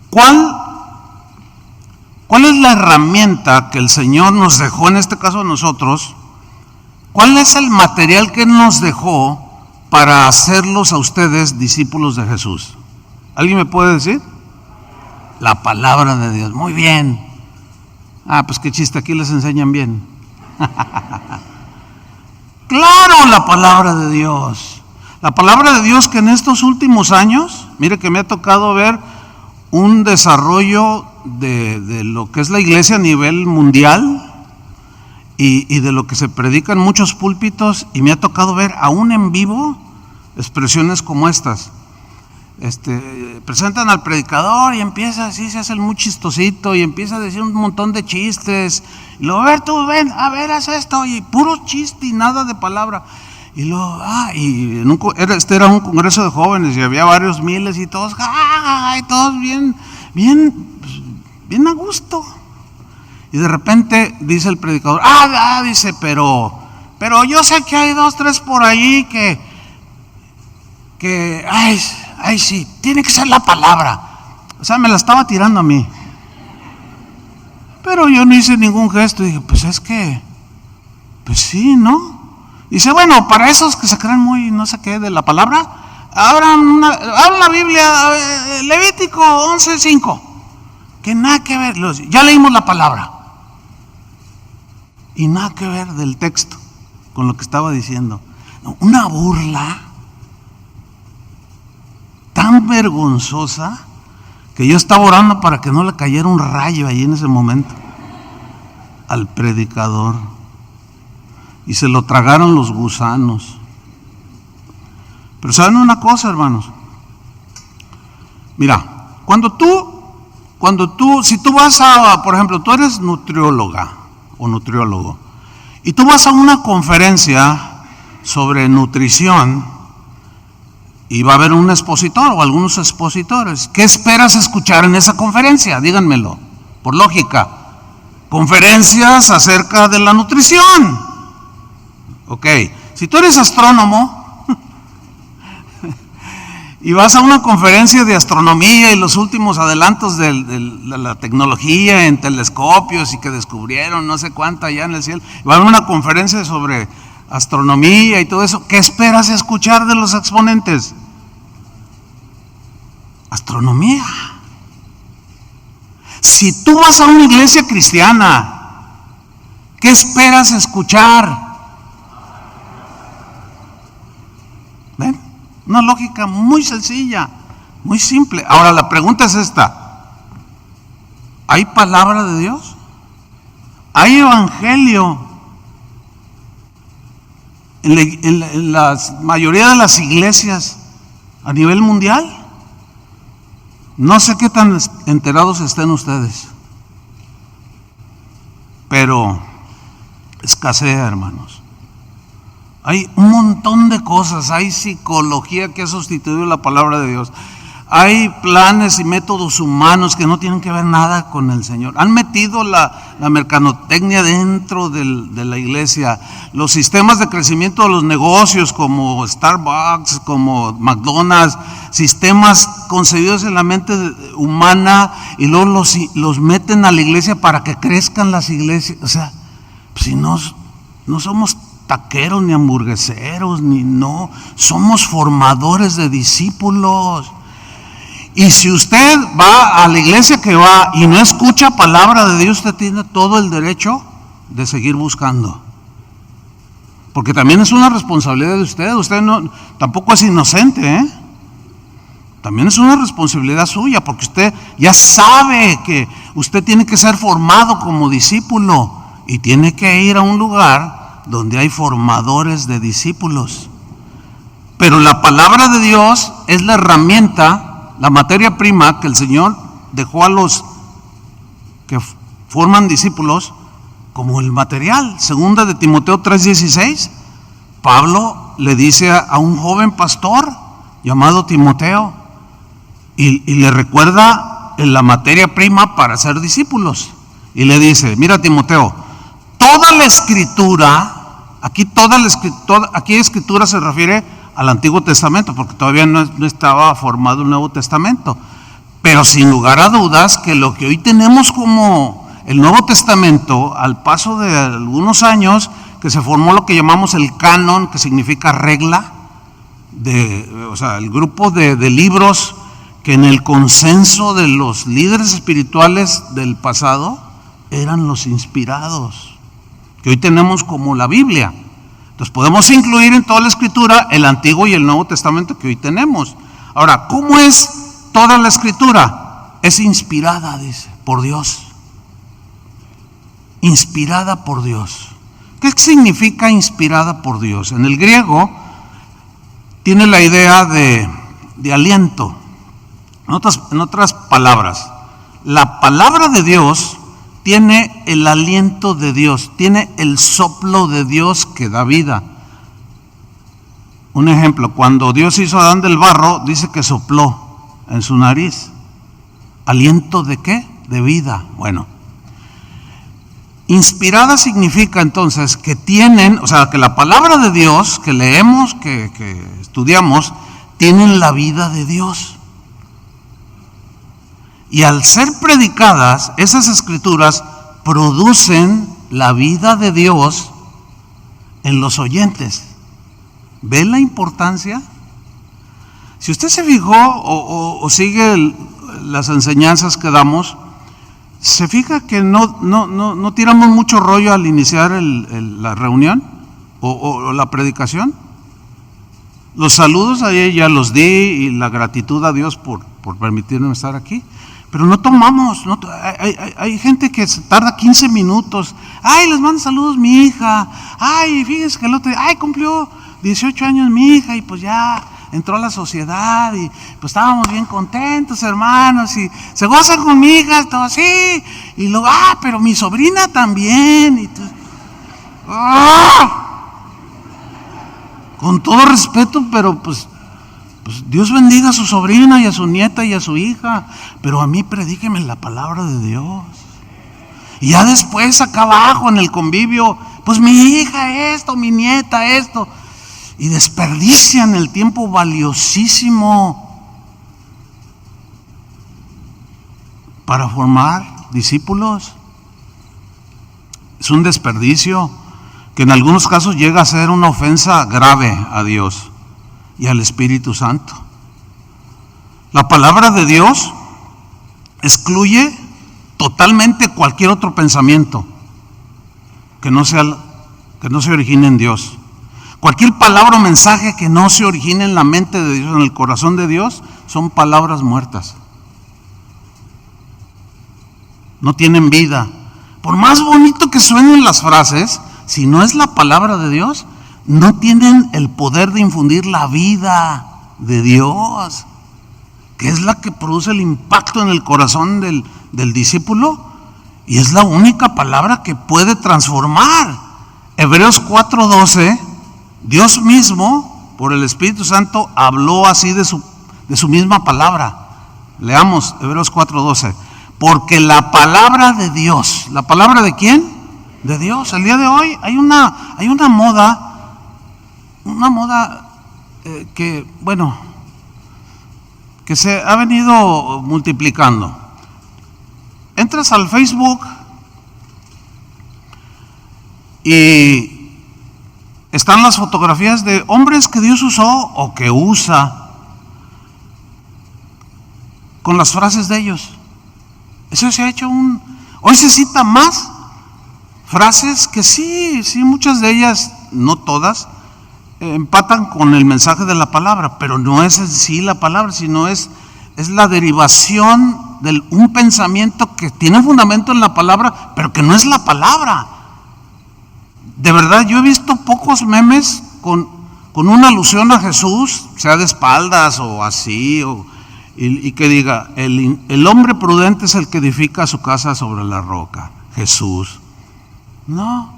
¿cuál es la herramienta que el Señor nos dejó, en este caso a nosotros? ¿Cuál es el material que nos dejó para hacerlos a ustedes discípulos de Jesús? ¿Alguien me puede decir? La palabra de Dios. Muy bien. Pues qué chiste, aquí les enseñan bien. Claro, la palabra de Dios. La palabra de Dios que en estos últimos años, mire que me ha tocado ver un desarrollo de lo que es la iglesia a nivel mundial y de lo que se predica en muchos púlpitos, y me ha tocado ver aún en vivo expresiones como estas. Presentan al predicador y empieza así, se hace el muy chistosito y empieza a decir un montón de chistes, y luego, a ver tú, ven, a ver, haz esto, y puro chiste y nada de palabra. Y luego, este era un congreso de jóvenes y había varios miles y todos, y todos bien a gusto. Y de repente dice el predicador, dice, pero yo sé que hay 2, 3 por ahí que sí, tiene que ser la palabra. O sea, me la estaba tirando a mí. Pero yo no hice ningún gesto y dije, pues sí, ¿no? Y dice, bueno, para esos que se creen muy no sé qué de la palabra, abran la Biblia, Levítico 11:5, que nada que ver, ya leímos la palabra. Y nada que ver del texto con lo que estaba diciendo. Una burla tan vergonzosa que yo estaba orando para que no le cayera un rayo ahí en ese momento al predicador, y se lo tragaron los gusanos. Pero ¿saben una cosa, hermanos? Mira, si tú vas por ejemplo, tú eres nutrióloga o nutriólogo, y tú vas a una conferencia sobre nutrición, y va a haber un expositor o algunos expositores. ¿Qué esperas escuchar en esa conferencia? Díganmelo, por lógica. Conferencias acerca de la nutrición. Ok, si tú eres astrónomo y vas a una conferencia de astronomía y los últimos adelantos de la tecnología en telescopios y que descubrieron no sé cuánta allá en el cielo, y va a una conferencia sobre astronomía y todo eso, ¿qué esperas escuchar de los exponentes? Astronomía. Si tú vas a una iglesia cristiana, ¿qué esperas escuchar? ¿Ven? Una lógica muy sencilla, muy simple. Ahora la pregunta es esta: ¿hay palabra de Dios? ¿Hay evangelio en la mayoría de las iglesias a nivel mundial? No sé qué tan enterados estén ustedes, pero escasea, hermanos. Hay un montón de cosas, hay psicología que ha sustituido la palabra de Dios. Hay planes y métodos humanos que no tienen que ver nada con el Señor. Han metido la mercadotecnia dentro de la iglesia. Los sistemas de crecimiento de los negocios como Starbucks, como McDonald's, sistemas concebidos en la mente humana, y luego los meten a la iglesia para que crezcan las iglesias. O sea, si no somos taqueros ni hamburgueseros, somos formadores de discípulos. Y si usted va a la iglesia que va y no escucha palabra de Dios, usted tiene todo el derecho de seguir buscando. Porque también es una responsabilidad de usted. Usted tampoco es inocente, ¿eh? También es una responsabilidad suya, porque usted ya sabe que usted tiene que ser formado como discípulo y tiene que ir a un lugar donde hay formadores de discípulos. Pero la palabra de Dios es la herramienta, la materia prima que el Señor dejó a los que forman discípulos como el material. Segunda de Timoteo 3:16, Pablo le dice a un joven pastor llamado Timoteo y le recuerda la materia prima para ser discípulos. Y le dice, mira Timoteo, toda la escritura, aquí escritura se refiere al Antiguo Testamento, porque todavía no estaba formado el Nuevo Testamento. Pero sin lugar a dudas que lo que hoy tenemos como el Nuevo Testamento, al paso de algunos años, que se formó lo que llamamos el canon, que significa regla, el grupo de libros que en el consenso de los líderes espirituales del pasado eran los inspirados, que hoy tenemos como la Biblia. Entonces podemos incluir en toda la escritura el Antiguo y el Nuevo Testamento que hoy tenemos. Ahora, ¿cómo es toda la escritura? Es inspirada, dice, por Dios. Inspirada por Dios. ¿Qué significa inspirada por Dios? En el griego tiene la idea de aliento. En otras palabras, la palabra de Dios tiene el aliento de Dios, tiene el soplo de Dios que da vida. Un ejemplo, cuando Dios hizo a Adán del barro, dice que sopló en su nariz. ¿Aliento de qué? De vida. Bueno, inspirada significa entonces que tienen, que la palabra de Dios que leemos, que estudiamos, tienen la vida de Dios. Y al ser predicadas, esas escrituras producen la vida de Dios en los oyentes. ¿Ve la importancia? Si usted se fijó o sigue las enseñanzas que damos, se fija que no tiramos mucho rollo al iniciar la reunión o la predicación. Los saludos ayer ya los di y la gratitud a Dios por permitirme estar aquí. Pero no tomamos, hay gente que se tarda 15 minutos. Ay, les mando saludos mi hija. Ay, fíjense que el otro día, cumplió 18 años mi hija y pues ya entró a la sociedad y pues estábamos bien contentos, hermanos, y se gozan con mi hija, todo así. Y luego, pero mi sobrina también. Y con todo respeto, pero pues Dios bendiga a su sobrina y a su nieta y a su hija, pero a mí predíqueme la palabra de Dios. Y ya después acá abajo en el convivio, pues mi hija esto, mi nieta esto, y desperdician el tiempo valiosísimo para formar discípulos. Es un desperdicio que en algunos casos llega a ser una ofensa grave a Dios y al Espíritu Santo. La palabra de Dios excluye totalmente cualquier otro pensamiento que no se origine en Dios. Cualquier palabra o mensaje que no se origine en la mente de Dios, en el corazón de Dios, son palabras muertas. No tienen vida. Por más bonito que suenen las frases, si no es la palabra de Dios, no tienen el poder de infundir la vida de Dios, que es la que produce el impacto en el corazón del discípulo, y es la única palabra que puede transformar. Hebreos 4:12, Dios mismo, por el Espíritu Santo, habló así de su misma palabra. Leamos Hebreos 4:12. Porque la palabra de Dios, ¿la palabra de quién? De Dios. El día de hoy hay una moda que se ha venido multiplicando. Entras al Facebook y están las fotografías de hombres que Dios usó o que usa con las frases de ellos. Eso se ha hecho hoy se cita más frases que sí, muchas de ellas, no todas, empatan con el mensaje de la palabra, pero no es en sí la palabra, sino es la derivación de un pensamiento que tiene fundamento en la palabra, pero que no es la palabra. De verdad, yo he visto pocos memes con una alusión a Jesús, sea de espaldas o así, y que diga, el hombre prudente es el que edifica su casa sobre la roca. Jesús. No.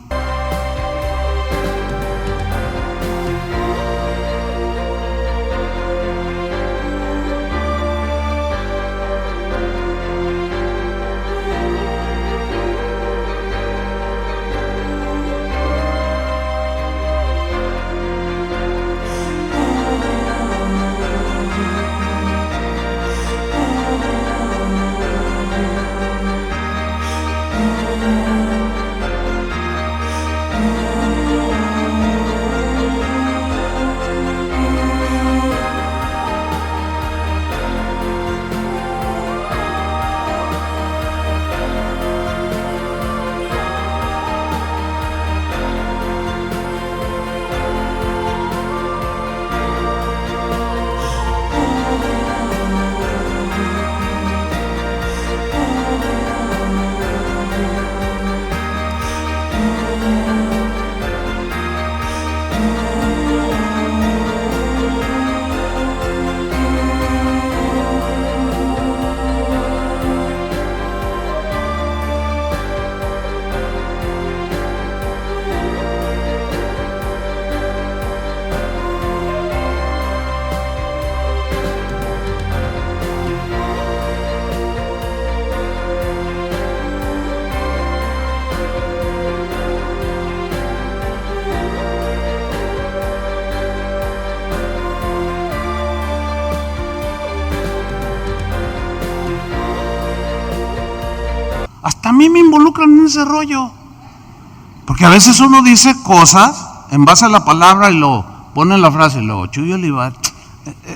Hasta a mí me involucran en ese rollo. Porque a veces uno dice cosas en base a la palabra y lo pone en la frase y luego Chuy Olivar.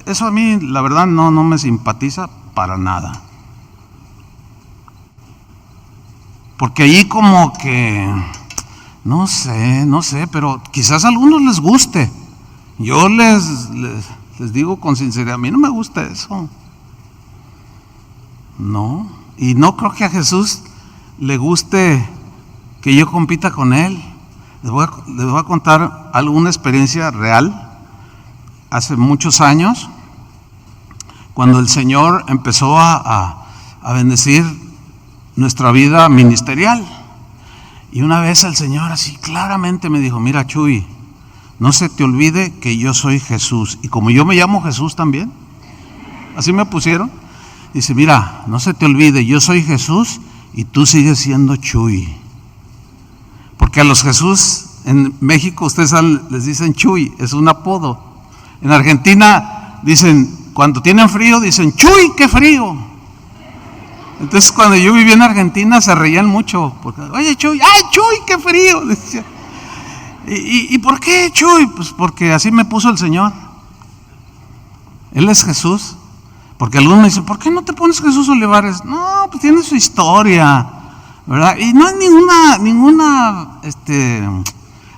Eso a mí la verdad no me simpatiza para nada. Porque ahí como que, no sé, pero quizás a algunos les guste. Yo les digo con sinceridad, a mí no me gusta eso. No, y no creo que a Jesús le guste que yo compita con él. Les voy a contar alguna experiencia real. Hace muchos años, cuando el Señor empezó a bendecir nuestra vida ministerial, y una vez el Señor así claramente me dijo, mira Chuy, no se te olvide que yo soy Jesús, y como yo me llamo Jesús también, así me pusieron, dice, mira, no se te olvide, yo soy Jesús y tú sigues siendo Chuy. Porque a los Jesús en México ustedes les dicen Chuy, es un apodo. En Argentina dicen, cuando tienen frío dicen, Chuy, qué frío. Entonces cuando yo vivía en Argentina se reían mucho, porque, oye Chuy, ¡ay Chuy, qué frío! Decía. ¿Y por qué Chuy? Pues porque así me puso el Señor. Él es Jesús. Porque algunos me dicen, ¿por qué no te pones Jesús Olivares? No, pues tiene su historia, ¿verdad? Y no hay ninguna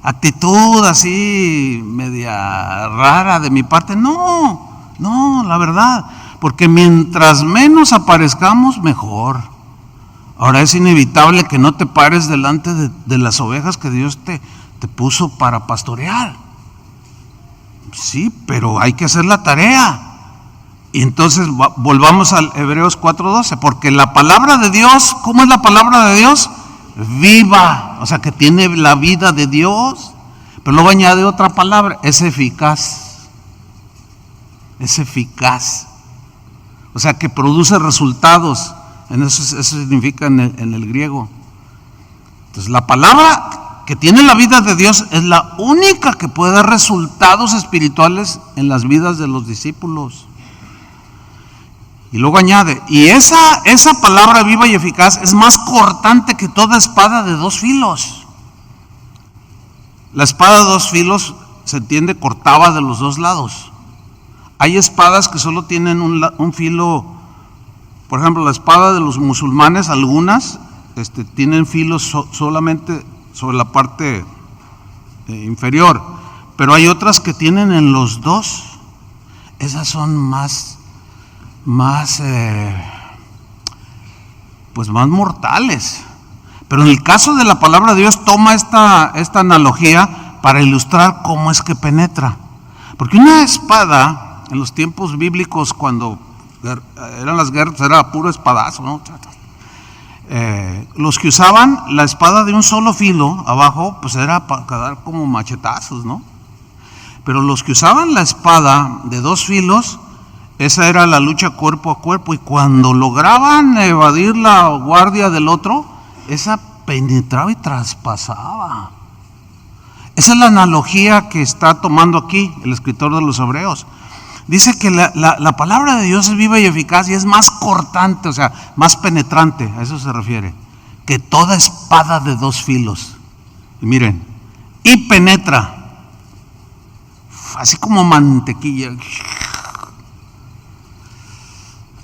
actitud así media rara de mi parte. No, la verdad. Porque mientras menos aparezcamos, mejor. Ahora es inevitable que no te pares delante de las ovejas que Dios te puso para pastorear. Sí, pero hay que hacer la tarea. Y entonces volvamos al Hebreos 4:12, porque la palabra de Dios, ¿cómo es la palabra de Dios? Viva, o sea que tiene la vida de Dios, pero luego añade otra palabra, es eficaz. Es eficaz. O sea que produce resultados, eso significa en el griego. Entonces la palabra que tiene la vida de Dios es la única que puede dar resultados espirituales en las vidas de los discípulos. Y luego añade, y esa palabra viva y eficaz es más cortante que toda espada de dos filos. La espada de dos filos se entiende cortaba de los dos lados. Hay espadas que solo tienen un filo, por ejemplo la espada de los musulmanes, algunas tienen filos solamente sobre la parte inferior, pero hay otras que tienen en los dos. Esas son más mortales. Pero en el caso de la palabra de Dios toma esta analogía para ilustrar cómo es que penetra. Porque una espada en los tiempos bíblicos, cuando eran las guerras, era puro espadazo, ¿no? Los que usaban la espada de un solo filo abajo, pues era para dar como machetazos, ¿no? Pero los que usaban la espada de 2 filos, esa era la lucha cuerpo a cuerpo, y cuando lograban evadir la guardia del otro, esa penetraba y traspasaba. Esa es la analogía que está tomando aquí el escritor de los Hebreos. Dice que la palabra de Dios es viva y eficaz y es más cortante, o sea, más penetrante, a eso se refiere, que toda espada de 2 filos. Y miren, y penetra, así como mantequilla,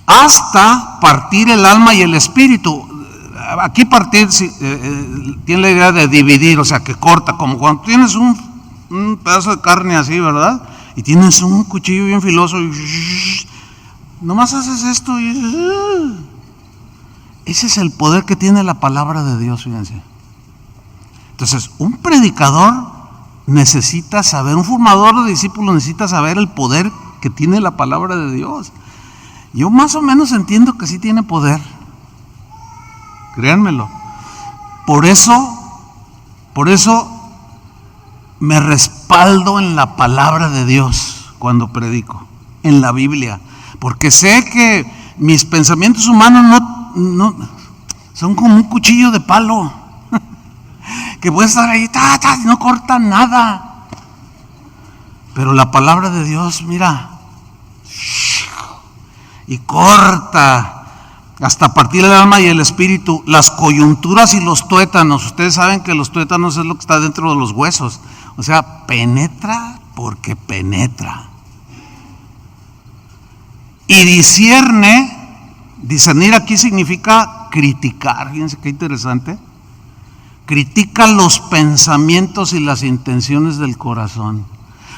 hasta partir el alma y el espíritu. Aquí partir tiene la idea de dividir, o sea, que corta, como cuando tienes un pedazo de carne así, ¿verdad? Y tienes un cuchillo bien filoso y nomás haces esto y ese es el poder que tiene la palabra de Dios, fíjense. Entonces, un predicador necesita saber, un formador de discípulos necesita saber el poder que tiene la palabra de Dios. Yo más o menos entiendo que sí tiene poder, créanmelo. Por eso me respaldo en la palabra de Dios cuando predico, en la Biblia, porque sé que mis pensamientos humanos no son como un cuchillo de palo que puede estar ahí, y no corta nada. Pero la palabra de Dios, mira, y corta hasta partir el alma y el espíritu, las coyunturas y los tuétanos. Ustedes saben que los tuétanos es lo que está dentro de los huesos. O sea, penetra porque penetra. Y discernir aquí significa criticar. Fíjense qué interesante. Critica los pensamientos y las intenciones del corazón.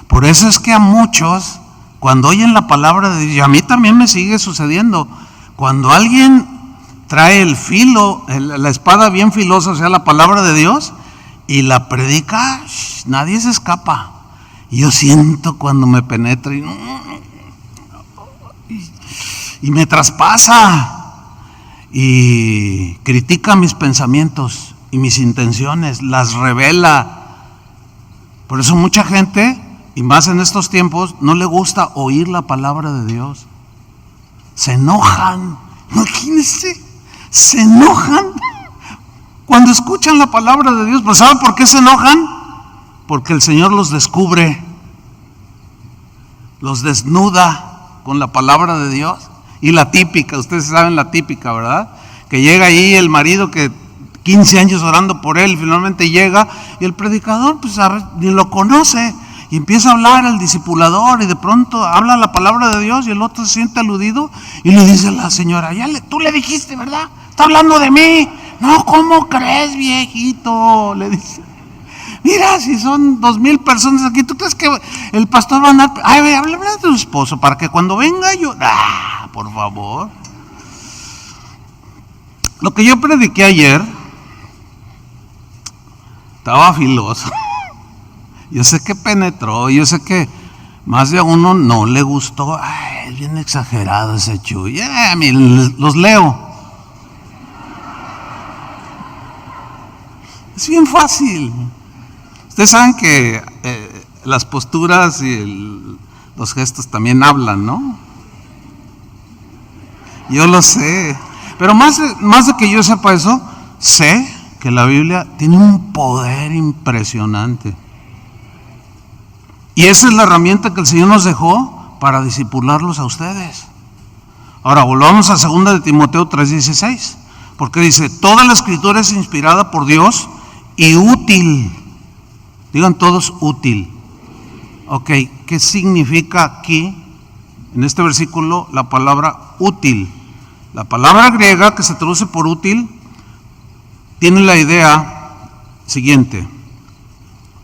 Por eso es que a muchos, cuando oyen la palabra de Dios, y a mí también me sigue sucediendo, cuando alguien trae el filo, la espada bien filosa, o sea, la palabra de Dios, y la predica, nadie se escapa. Y yo siento cuando me penetra y me traspasa, y critica mis pensamientos y mis intenciones, las revela. Por eso mucha gente, y más en estos tiempos, no le gusta oír la palabra de Dios. Se enojan, imagínense, se enojan cuando escuchan la palabra de Dios. ¿Pero saben por qué se enojan? Porque el Señor los descubre, los desnuda con la palabra de Dios. Y la típica, ustedes saben la típica, ¿verdad? Que llega ahí el marido que 15 años orando por él, finalmente llega, y el predicador pues ni lo conoce, y empieza a hablar el discipulador, y de pronto habla la palabra de Dios, y el otro se siente aludido, y le dice a la señora, tú le dijiste, ¿verdad? Está hablando de mí. No, ¿cómo crees, viejito? Le dice, mira, si son 2,000 personas aquí, ¿tú crees que el pastor va a andar? Ay, háblame de tu esposo, para que cuando venga yo, por favor. Lo que yo prediqué ayer estaba filoso. Yo sé que penetró, yo sé que más de a uno no le gustó. Ay, es bien exagerado ese Chuy. Miren, los leo. Es bien fácil. Ustedes saben que las posturas y los gestos también hablan, ¿no? Yo lo sé. Pero más de que yo sepa eso, sé que la Biblia tiene un poder impresionante. Y esa es la herramienta que el Señor nos dejó para discipularlos a ustedes. Ahora, volvamos a 2 de Timoteo 3:16. Porque dice, toda la escritura es inspirada por Dios y útil. Digan todos útil. Ok, ¿qué significa aquí, en este versículo, la palabra útil? La palabra griega que se traduce por útil tiene la idea siguiente,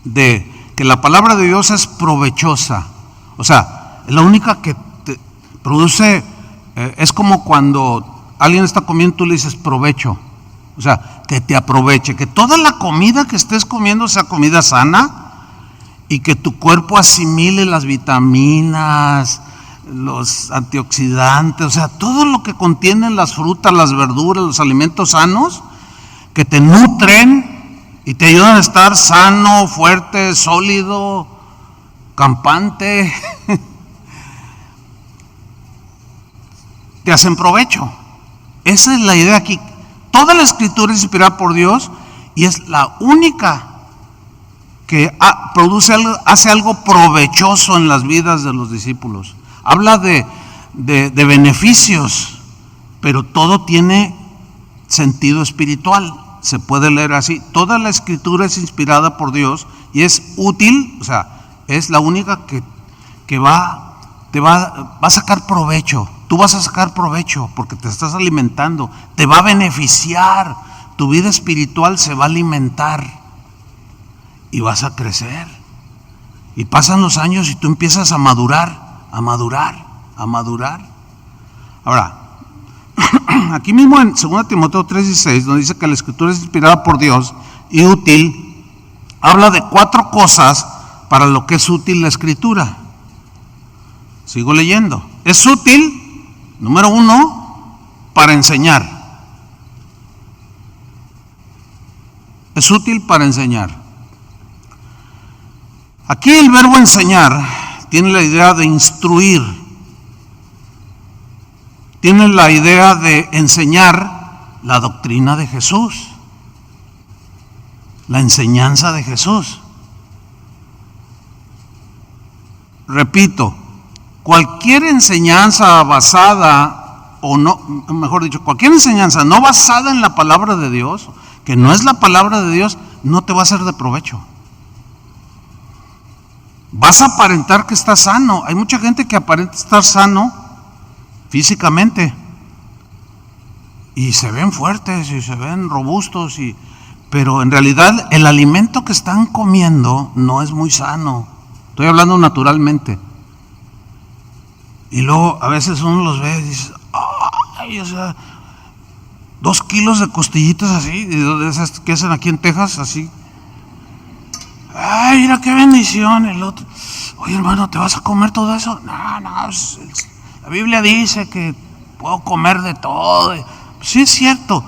de que la palabra de Dios es provechosa. O sea, es la única que te produce, es como cuando alguien está comiendo, tú le dices provecho. O sea, que te aproveche, que toda la comida que estés comiendo sea comida sana y que tu cuerpo asimile las vitaminas, los antioxidantes, o sea, todo lo que contienen las frutas, las verduras, los alimentos sanos, que te nutren y te ayudan a estar sano, fuerte, sólido, campante, te hacen provecho. Esa es la idea aquí. Toda la Escritura es inspirada por Dios y es la única que hace algo provechoso en las vidas de los discípulos. Habla de beneficios, pero todo tiene sentido espiritual. Se puede leer así. Toda la Escritura es inspirada por Dios y es útil, o sea, es la única que va a sacar provecho. Tú vas a sacar provecho porque te estás alimentando, te va a beneficiar, tu vida espiritual se va a alimentar y vas a crecer. Y pasan los años y tú empiezas a madurar, a madurar, a madurar. Ahora, aquí mismo en 2 Timoteo 3:16, donde dice que la Escritura es inspirada por Dios y útil, habla de 4 cosas para lo que es útil la Escritura. Sigo leyendo. Es útil, número 1, para enseñar. Es útil para enseñar. Aquí el verbo enseñar tiene la idea de instruir. Tiene la idea de enseñar la doctrina de Jesús, la enseñanza de Jesús. Repito, cualquier enseñanza basada, o no, mejor dicho, cualquier enseñanza no basada en la palabra de Dios, que no es la palabra de Dios, no te va a ser de provecho. Vas a aparentar que estás sano. Hay mucha gente que aparenta estar sano físicamente y se ven fuertes y se ven robustos, pero en realidad el alimento que están comiendo no es muy sano. Estoy hablando naturalmente. Y luego a veces uno los ve y dice, ay, o sea, 2 kilos de costillitas así, de esas que hacen aquí en Texas, así. Ay, mira qué bendición. El otro, oye hermano, ¿te vas a comer todo eso? No, la Biblia dice que puedo comer de todo. Sí es cierto,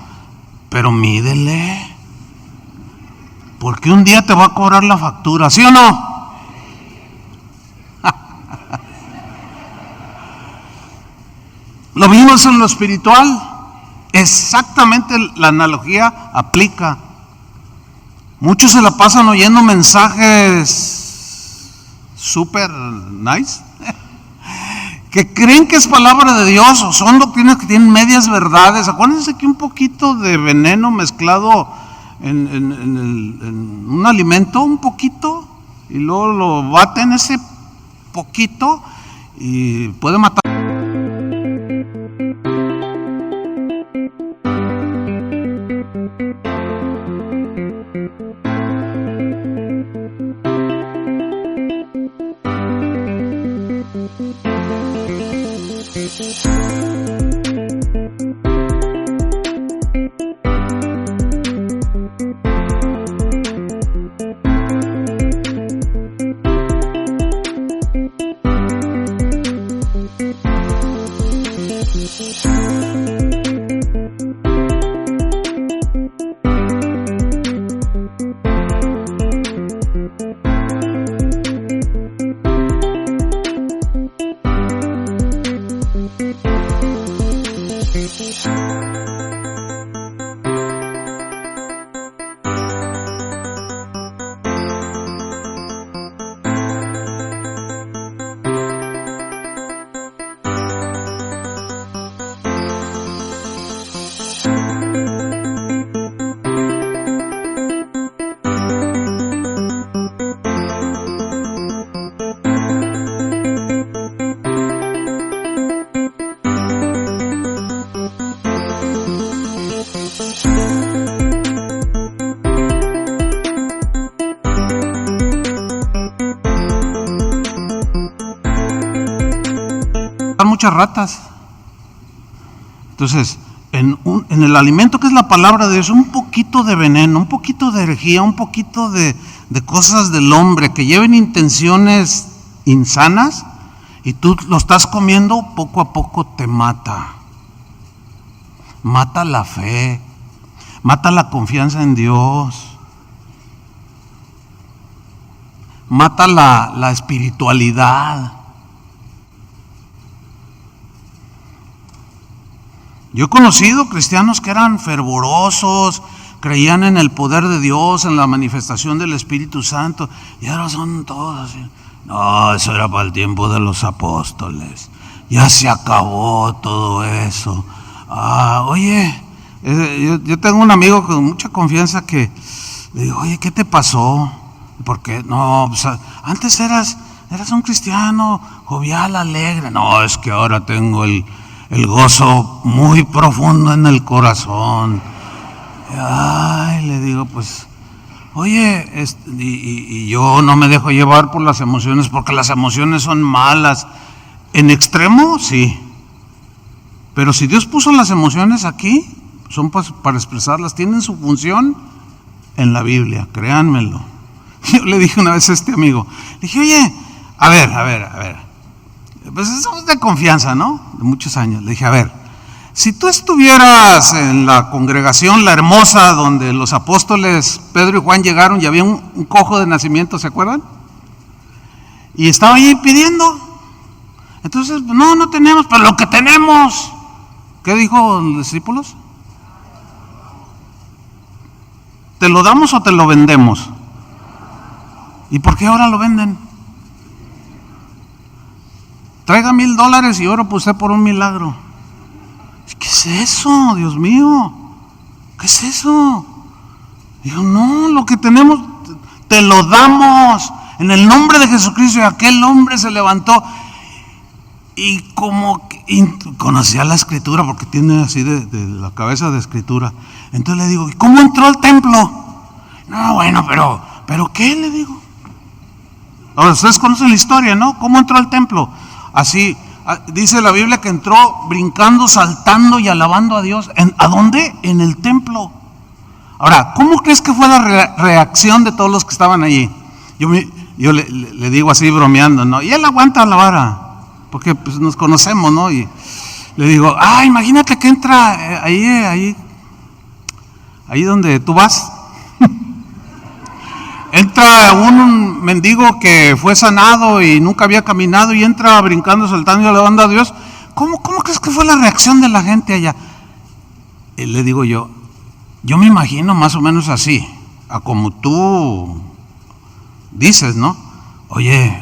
pero mídele, porque un día te va a cobrar la factura, ¿sí o no? Lo mismo es en lo espiritual. Exactamente la analogía aplica. Muchos se la pasan oyendo mensajes super nice que creen que es palabra de Dios, o son doctrinas que tienen medias verdades. Acuérdense que un poquito de veneno mezclado en un alimento, un poquito, y luego lo baten ese poquito y puede matar. Muchas ratas. Entonces, en el alimento que es la palabra de Dios, un poquito de veneno, un poquito de herejía, un poquito de cosas del hombre que lleven intenciones insanas, y tú lo estás comiendo, poco a poco te mata. Mata la fe, mata la confianza en Dios, mata la espiritualidad. Yo he conocido cristianos que eran fervorosos, creían en el poder de Dios, en la manifestación del Espíritu Santo, y ahora son todos así. No, eso era para el tiempo de los apóstoles, ya se acabó todo eso. Oye, yo tengo un amigo con mucha confianza que le digo, oye, ¿qué te pasó? Porque no, pues, antes eras un cristiano jovial, alegre. No, es que ahora tengo el gozo muy profundo en el corazón. Ay, le digo, pues, oye, y yo no me dejo llevar por las emociones, porque las emociones son malas. En extremo, sí. Pero si Dios puso las emociones aquí, son para expresarlas, tienen su función en la Biblia, créanmelo. Yo le dije una vez a este amigo, le dije, oye, a ver, pues somos de confianza, ¿no? De muchos años. Le dije, a ver, si tú estuvieras en la congregación, la hermosa, donde los apóstoles Pedro y Juan llegaron y había un cojo de nacimiento, ¿se acuerdan? Y estaba allí pidiendo. Entonces, no tenemos, pero lo que tenemos, ¿qué dijo los discípulos? ¿Te lo damos o te lo vendemos? ¿Y por qué ahora lo venden? Traiga $1,000 y oro por usted por un milagro. ¿Qué es eso, Dios mío? ¿Qué es eso? Digo, no, lo que tenemos te lo damos en el nombre de Jesucristo. Y aquel hombre se levantó y como conocía la escritura, porque tiene así de la cabeza de escritura. Entonces le digo, ¿cómo entró al templo? No, bueno, pero ¿qué? Le digo. Ahora, ustedes conocen la historia, ¿no? ¿Cómo entró al templo? Así, dice la Biblia que entró brincando, saltando y alabando a Dios. ¿A dónde? En el templo. Ahora, ¿cómo crees que fue la reacción de todos los que estaban allí? Yo le digo así bromeando, ¿no? Y él aguanta la vara, porque pues nos conocemos, ¿no? Y le digo, imagínate que entra ahí donde tú vas. Entra un mendigo que fue sanado y nunca había caminado y entra brincando, saltando y alabando a Dios. ¿Cómo crees que fue la reacción de la gente allá? Y le digo yo me imagino más o menos así, a como tú dices, ¿no? Oye,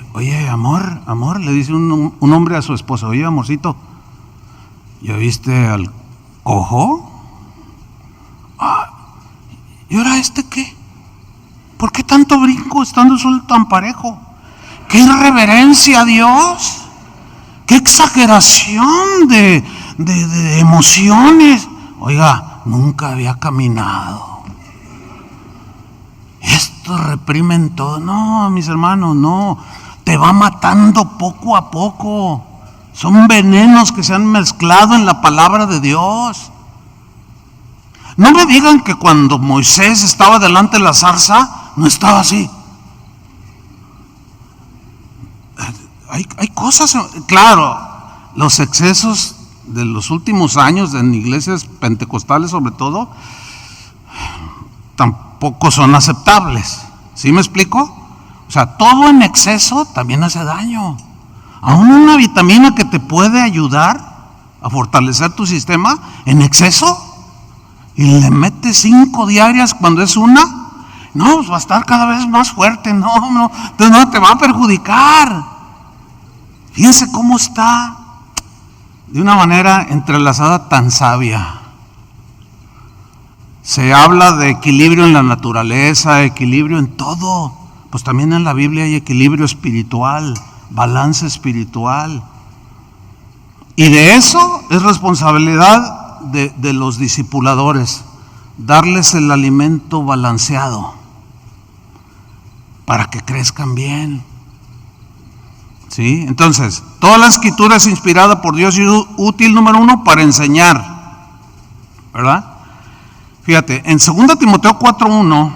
amor, le dice un hombre a su esposa, oye, amorcito, ¿ya viste al cojo? ¿Y ahora qué? ¿Por qué tanto brinco estando solo tan parejo? ¡Qué irreverencia a Dios! ¡Qué exageración de emociones! Oiga, nunca había caminado. Esto reprimen todo. No, mis hermanos, no. Te va matando poco a poco. Son venenos que se han mezclado en la palabra de Dios. No me digan que cuando Moisés estaba delante de la zarza, no estaba así. Hay cosas, claro, los excesos de los últimos años en iglesias pentecostales sobre todo, tampoco son aceptables. ¿Sí me explico? O sea, todo en exceso también hace daño. Aún una vitamina que te puede ayudar a fortalecer tu sistema, en exceso, y le metes 5 diarias cuando es una, no, pues va a estar cada vez más fuerte, no, entonces no te va a perjudicar. Fíjense cómo está de una manera entrelazada tan sabia. Se habla de equilibrio en la naturaleza, equilibrio en todo, pues también en la Biblia hay equilibrio espiritual, balance espiritual. Y de eso es responsabilidad de los discipuladores, darles el alimento balanceado para que crezcan bien. ¿Sí? Entonces, toda la escritura es inspirada por Dios y útil, número 1, para enseñar, ¿verdad? Fíjate, en 2 Timoteo 4:1,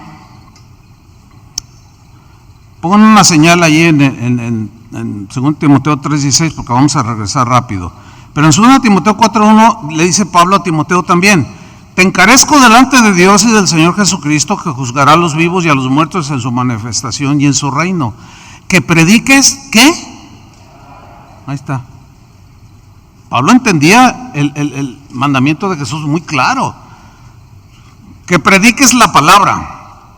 pongan una señal allí en en 2 Timoteo 3:16, porque vamos a regresar rápido. Pero en 2 Timoteo 4:1 le dice Pablo a Timoteo también: te encarezco delante de Dios y del Señor Jesucristo, que juzgará a los vivos y a los muertos en su manifestación y en su reino. Que prediques, ¿qué? Ahí está. Pablo entendía el mandamiento de Jesús muy claro. Que prediques la palabra,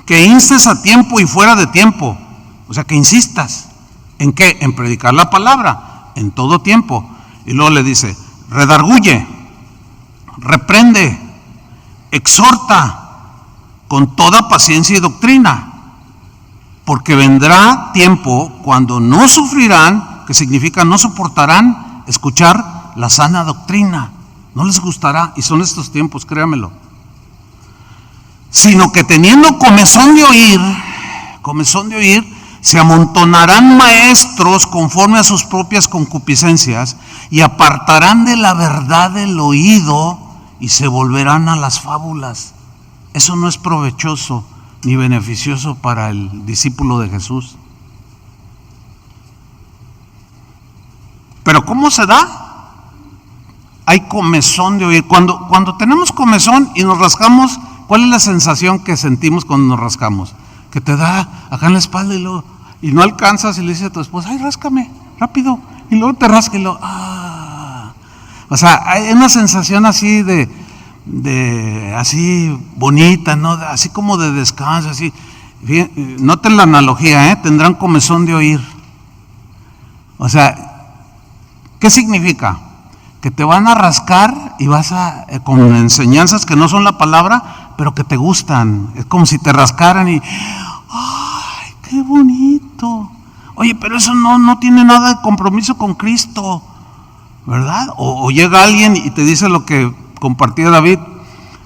que instes a tiempo y fuera de tiempo. O sea, que insistas. ¿En qué? En predicar la palabra, en todo tiempo. Y luego le dice: redarguye, reprende, exhorta con toda paciencia y doctrina, porque vendrá tiempo cuando no sufrirán, que significa no soportarán escuchar la sana doctrina, no les gustará, y son estos tiempos, créamelo, sino que teniendo comezón de oír, se amontonarán maestros conforme a sus propias concupiscencias y apartarán de la verdad el oído y se volverán a las fábulas. Eso no es provechoso ni beneficioso para el discípulo de Jesús. Pero ¿cómo se da? Hay comezón de oír. Cuando tenemos comezón y nos rascamos, ¿cuál es la sensación que sentimos cuando nos rascamos? Que te da acá en la espalda y no alcanzas y le dices a tu esposa: ay, ráscame, rápido, y luego te rasca y luego, O sea, hay una sensación así de así bonita, ¿no? Así como de descanso, así. Noten la analogía, tendrán comezón de oír. O sea, ¿qué significa? Que te van a rascar y vas con enseñanzas que no son la palabra, pero que te gustan. Es como si te rascaran y ¡ay, qué bonito! Oye, pero eso no tiene nada de compromiso con Cristo, ¿verdad? O llega alguien y te dice lo que compartía David: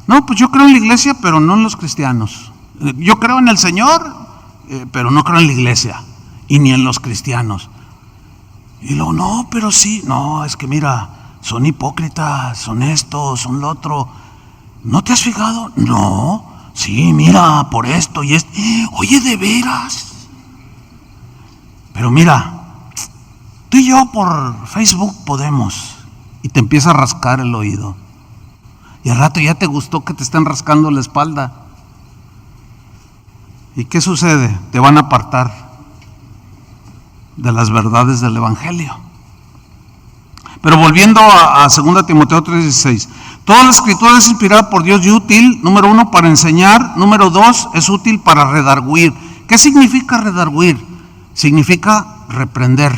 no, pues yo creo en la iglesia, pero no en los cristianos. Yo creo en el Señor, pero no creo en la iglesia y ni en los cristianos. Y luego, no, pero sí, no, es que mira, son hipócritas, son esto, son lo otro. ¿No te has fijado? No, sí, mira, por esto y esto. Oye, de veras. Pero mira, tú y yo por Facebook podemos. Y te empieza a rascar el oído. Y al rato ya te gustó que te estén rascando la espalda. ¿Y qué sucede? Te van a apartar de las verdades del Evangelio. Pero volviendo a 2 Timoteo 3:16, toda la escritura es inspirada por Dios y útil, número 1, para enseñar, número 2, es útil para redarguir. ¿Qué significa redarguir? Significa reprender.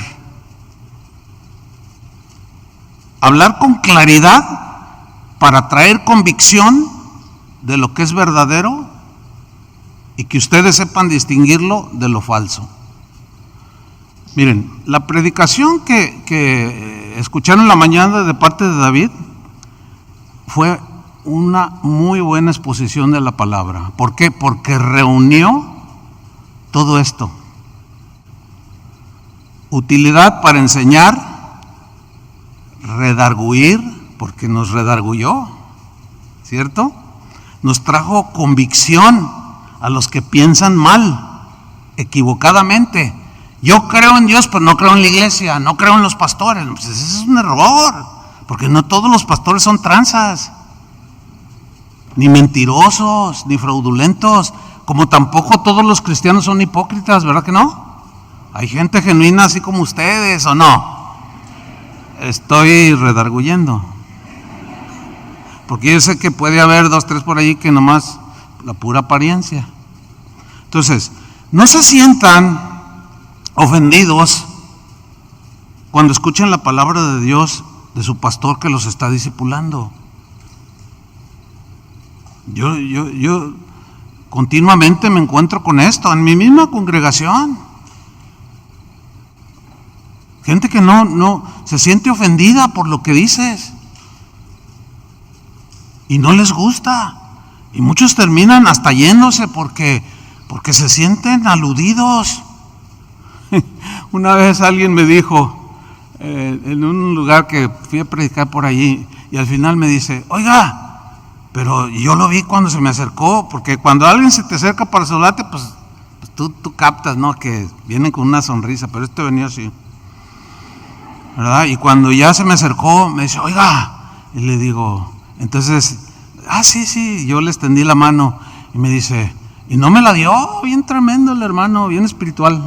Hablar con claridad para traer convicción de lo que es verdadero y que ustedes sepan distinguirlo de lo falso. Miren, la predicación que escucharon en la mañana de parte de David fue una muy buena exposición de la palabra. ¿Por qué? Porque reunió todo esto. Utilidad para enseñar, redarguir, porque nos redarguyó, ¿cierto? Nos trajo convicción a los que piensan mal, equivocadamente. Yo creo en Dios, pero no creo en la iglesia, no creo en los pastores. Pues ese es un error, porque no todos los pastores son tranzas, ni mentirosos, ni fraudulentos, como tampoco todos los cristianos son hipócritas, ¿verdad que no? Hay gente genuina así como ustedes, ¿o no? Estoy redarguyendo, porque yo sé que puede haber 2, 3 por allí que nomás la pura apariencia. Entonces, no se sientan ofendidos cuando escuchan la palabra de Dios de su pastor que los está discipulando. Yo continuamente me encuentro con esto en mi misma congregación. Gente que no se siente ofendida por lo que dices y no les gusta, y muchos terminan hasta yéndose porque se sienten aludidos. Una vez alguien me dijo, en un lugar que fui a predicar por allí, y al final me dice: oiga, pero yo lo vi cuando se me acercó, porque cuando alguien se te acerca para saludarte, pues tú captas, ¿no? Que vienen con una sonrisa, pero este venía así, ¿verdad? Y cuando ya se me acercó, me dice, oiga, y le digo, entonces, sí, yo le extendí la mano y me dice, y no me la dio, bien tremendo el hermano, bien espiritual.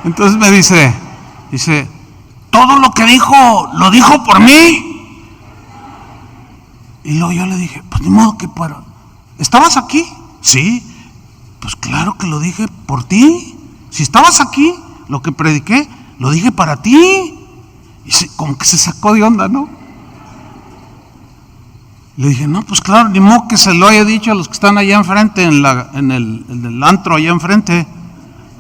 Entonces me dice, todo lo que dijo, lo dijo por mí. Y luego yo le dije, pues ni modo que para. ¿Estabas aquí? Sí. Pues claro que lo dije por ti. Si estabas aquí, lo que prediqué, lo dije para ti. Y como que se sacó de onda, ¿no? Le dije, no, pues claro, ni modo que se lo haya dicho a los que están allá enfrente, en el antro allá enfrente.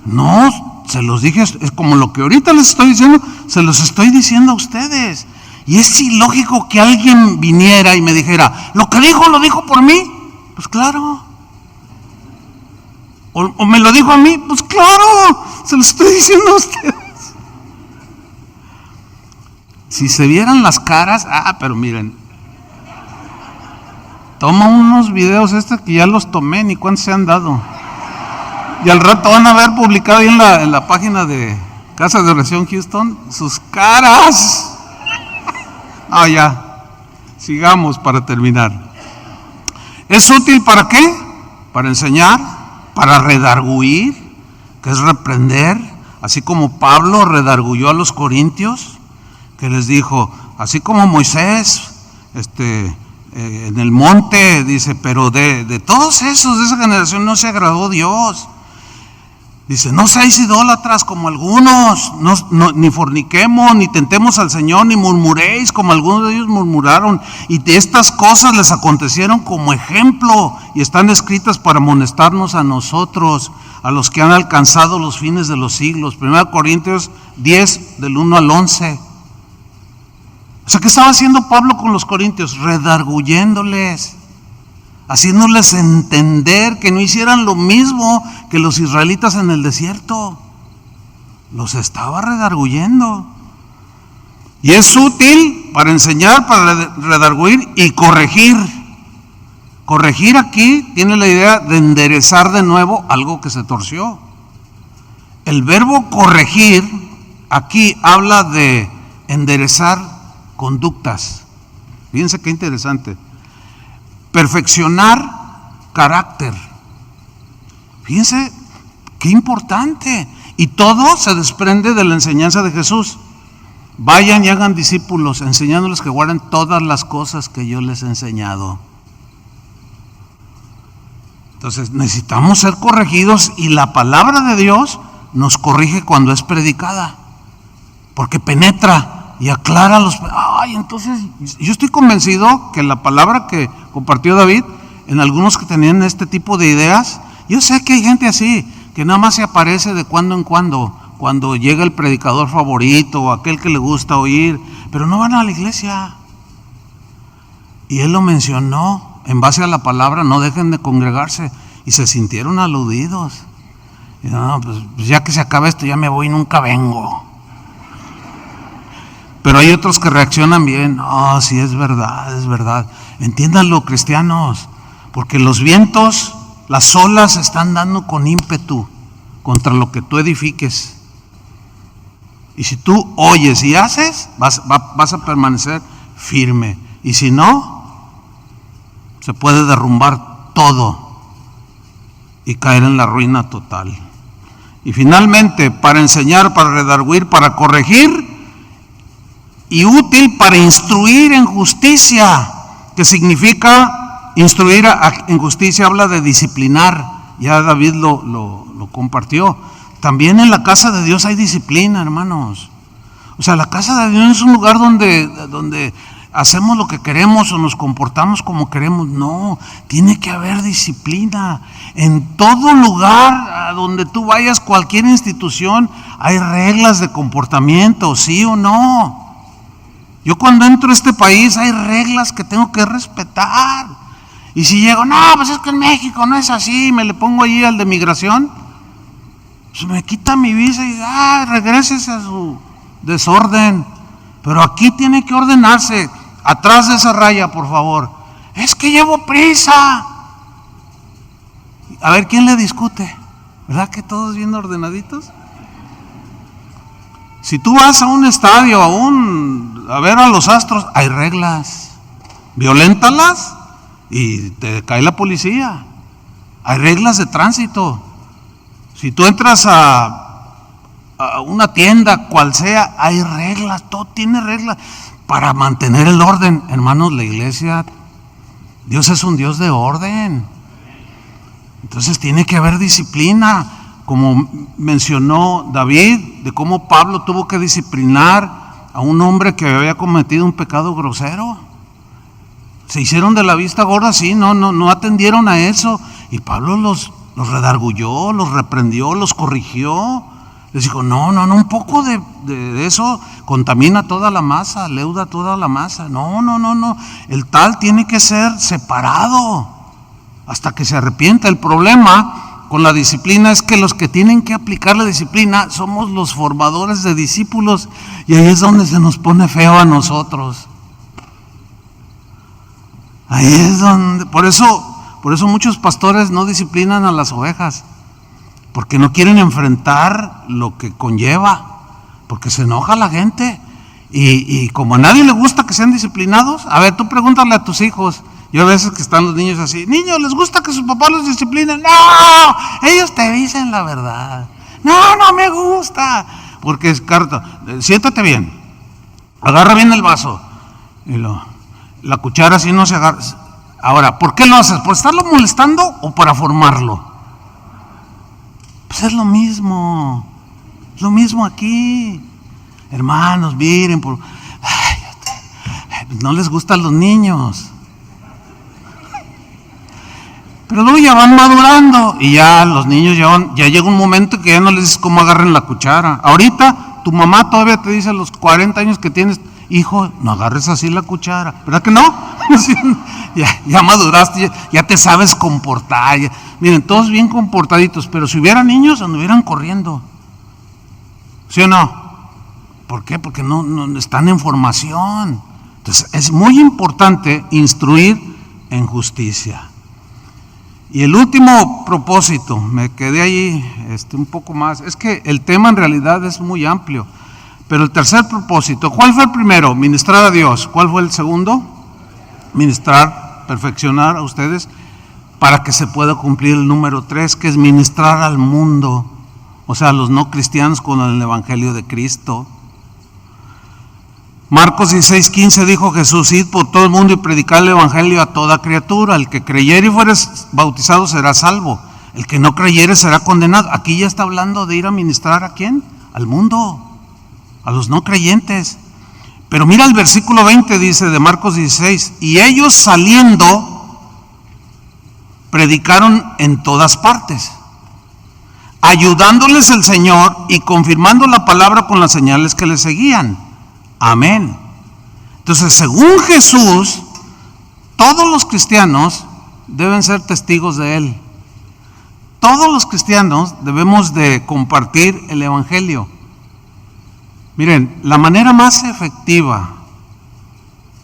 No, se los dije, es como lo que ahorita les estoy diciendo, se los estoy diciendo a ustedes. Y es ilógico que alguien viniera y me dijera, lo que dijo, lo dijo por mí. Pues claro. O me lo dijo a mí, pues claro, se lo estoy diciendo a ustedes. Si se vieran las caras, pero miren, toma unos videos que ya los tomé, ni cuántos se han dado. Y al rato van a ver publicado ahí en la página de Casa de Oración Houston, sus caras. Ya, sigamos para terminar. ¿Es útil para qué? Para enseñar, para redarguir, que es reprender, así como Pablo redarguyó a los corintios, que les dijo, así como Moisés, en el monte, dice, pero de todos esos, de esa generación no se agradó Dios. Dice, no seáis idólatras como algunos, ni forniquemos, ni tentemos al Señor, ni murmuréis como algunos de ellos murmuraron. Y de estas cosas les acontecieron como ejemplo y están escritas para amonestarnos a nosotros, a los que han alcanzado los fines de los siglos. 1 Corintios 10, del 1 al 11. O sea, ¿qué estaba haciendo Pablo con los corintios? Redarguyéndoles, haciéndoles entender que no hicieran lo mismo que los israelitas en el desierto. Los estaba redarguyendo. Y es útil para enseñar, para redarguir y corregir. Corregir aquí tiene la idea de enderezar de nuevo algo que se torció. El verbo corregir aquí habla de enderezar conductas. Fíjense qué interesante. Perfeccionar carácter. Fíjense qué importante. Y todo se desprende de la enseñanza de Jesús. Vayan y hagan discípulos, enseñándoles que guarden todas las cosas que yo les he enseñado. Entonces necesitamos ser corregidos y la palabra de Dios nos corrige cuando es predicada, porque penetra y aclara los. Entonces yo estoy convencido que la palabra que compartió David, en algunos que tenían este tipo de ideas, yo sé que hay gente así, que nada más se aparece de cuando en cuando llega el predicador favorito o aquel que le gusta oír, pero no van a la iglesia. Y él lo mencionó, en base a la palabra, no dejen de congregarse, y se sintieron aludidos. Y no, pues ya que se acaba esto, ya me voy y nunca vengo. Pero hay otros que reaccionan bien. Sí, es verdad, es verdad. Entiéndanlo, cristianos, porque los vientos, las olas están dando con ímpetu contra lo que tú edifiques. Y si tú oyes y haces, vas a permanecer firme. Y si no, se puede derrumbar todo y caer en la ruina total. Y finalmente, para enseñar, para redarguir, para corregir, y útil para instruir en justicia, que significa instruir en justicia, habla de disciplinar. Ya David lo compartió. También en la casa de Dios hay disciplina, hermanos. O sea, la casa de Dios es un lugar donde hacemos lo que queremos o nos comportamos como queremos. No, tiene que haber disciplina. En todo lugar a donde tú vayas, cualquier institución, hay reglas de comportamiento, sí o no. Yo cuando entro a este país hay reglas que tengo que respetar. Y si llego, no, pues es que en México no es así, me le pongo allí al de migración, pues me quita mi visa y regrésese a su desorden. Pero aquí tiene que ordenarse. Atrás de esa raya, por favor. Es que llevo prisa. A ver, ¿quién le discute? ¿Verdad que todos bien ordenaditos? Si tú vas a un estadio, a ver a los Astros, hay reglas. Violéntalas y te cae la policía. Hay reglas de tránsito. Si tú entras a una tienda, cual sea, hay reglas, todo tiene reglas para mantener el orden. Hermanos, la iglesia, Dios es un Dios de orden. Entonces tiene que haber disciplina, como mencionó David, de cómo Pablo tuvo que disciplinar a un hombre que había cometido un pecado grosero. Se hicieron de la vista gorda, sí, no atendieron a eso. Y Pablo los redargulló, los reprendió, los corrigió. Les dijo, no, un poco de eso contamina toda la masa, leuda toda la masa. No. El tal tiene que ser separado hasta que se arrepienta. El problema con la disciplina es que los que tienen que aplicar la disciplina somos los formadores de discípulos, y ahí es donde se nos pone feo a nosotros. Ahí es donde, por eso muchos pastores no disciplinan a las ovejas, porque no quieren enfrentar lo que conlleva, porque se enoja la gente, y como a nadie le gusta que sean disciplinados, a ver, tú pregúntale a tus hijos. Yo a veces que están los niños así, niños, ¿les gusta que sus papás los disciplinen? No, ellos te dicen la verdad. No me gusta, porque es carta, siéntate bien, agarra bien el vaso, y la cuchara así no se agarra. Ahora, ¿por qué lo haces? ¿Por estarlo molestando o para formarlo? Pues es lo mismo aquí. Hermanos, miren, no les gustan los niños. Pero luego ya van madurando y ya los niños ya llega un momento que ya no les dices cómo agarren la cuchara. Ahorita tu mamá todavía te dice a los 40 años que tienes, hijo, no agarres así la cuchara, ¿verdad que no? ya maduraste, ya te sabes comportar. Miren, todos bien comportaditos, pero si hubiera niños anduvieran corriendo. ¿Sí o no? ¿Por qué? Porque no están en formación. Entonces es muy importante instruir en justicia. Y el último propósito, me quedé ahí un poco más, es que el tema en realidad es muy amplio, pero el tercer propósito, ¿cuál fue el primero? Ministrar a Dios. ¿Cuál fue el segundo? Ministrar, perfeccionar a ustedes para que se pueda cumplir el número 3, que es ministrar al mundo, o sea, a los no cristianos con el evangelio de Cristo. Marcos 16:15 dijo Jesús, id por todo el mundo y predicar el evangelio a toda criatura. El que creyere y fuere bautizado será salvo. El que no creyere será condenado. Aquí ya está hablando de ir a ministrar ¿a quién? Al mundo, a los no creyentes. Pero mira el versículo 20, dice de Marcos 16, y ellos saliendo predicaron en todas partes, ayudándoles el Señor y confirmando la palabra con las señales que les seguían. Amén. Entonces, según Jesús, todos los cristianos deben ser testigos de Él. Todos los cristianos debemos de compartir el evangelio. Miren, la manera más efectiva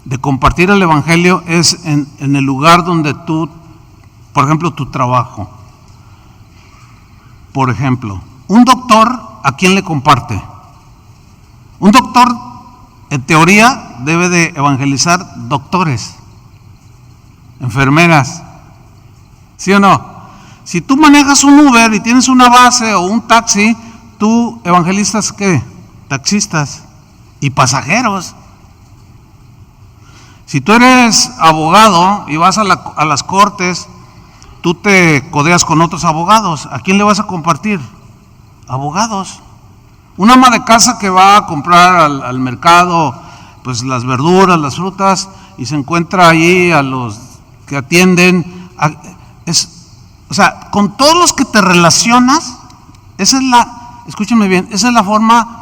de compartir el evangelio es en el lugar donde tú, por ejemplo, tu trabajo. Por ejemplo, un doctor, ¿a quién le comparte? Un doctor, en teoría, debe de evangelizar doctores, enfermeras, ¿sí o no? Si tú manejas un Uber y tienes una base o un taxi, tú evangelizas ¿qué? Taxistas y pasajeros. Si tú eres abogado y vas a las cortes, tú te codeas con otros abogados. ¿A quién le vas a compartir? Abogados. Una ama de casa que va a comprar al mercado, pues las verduras, las frutas, y se encuentra allí a los que atienden, o sea, con todos los que te relacionas, escúchenme bien, esa es la forma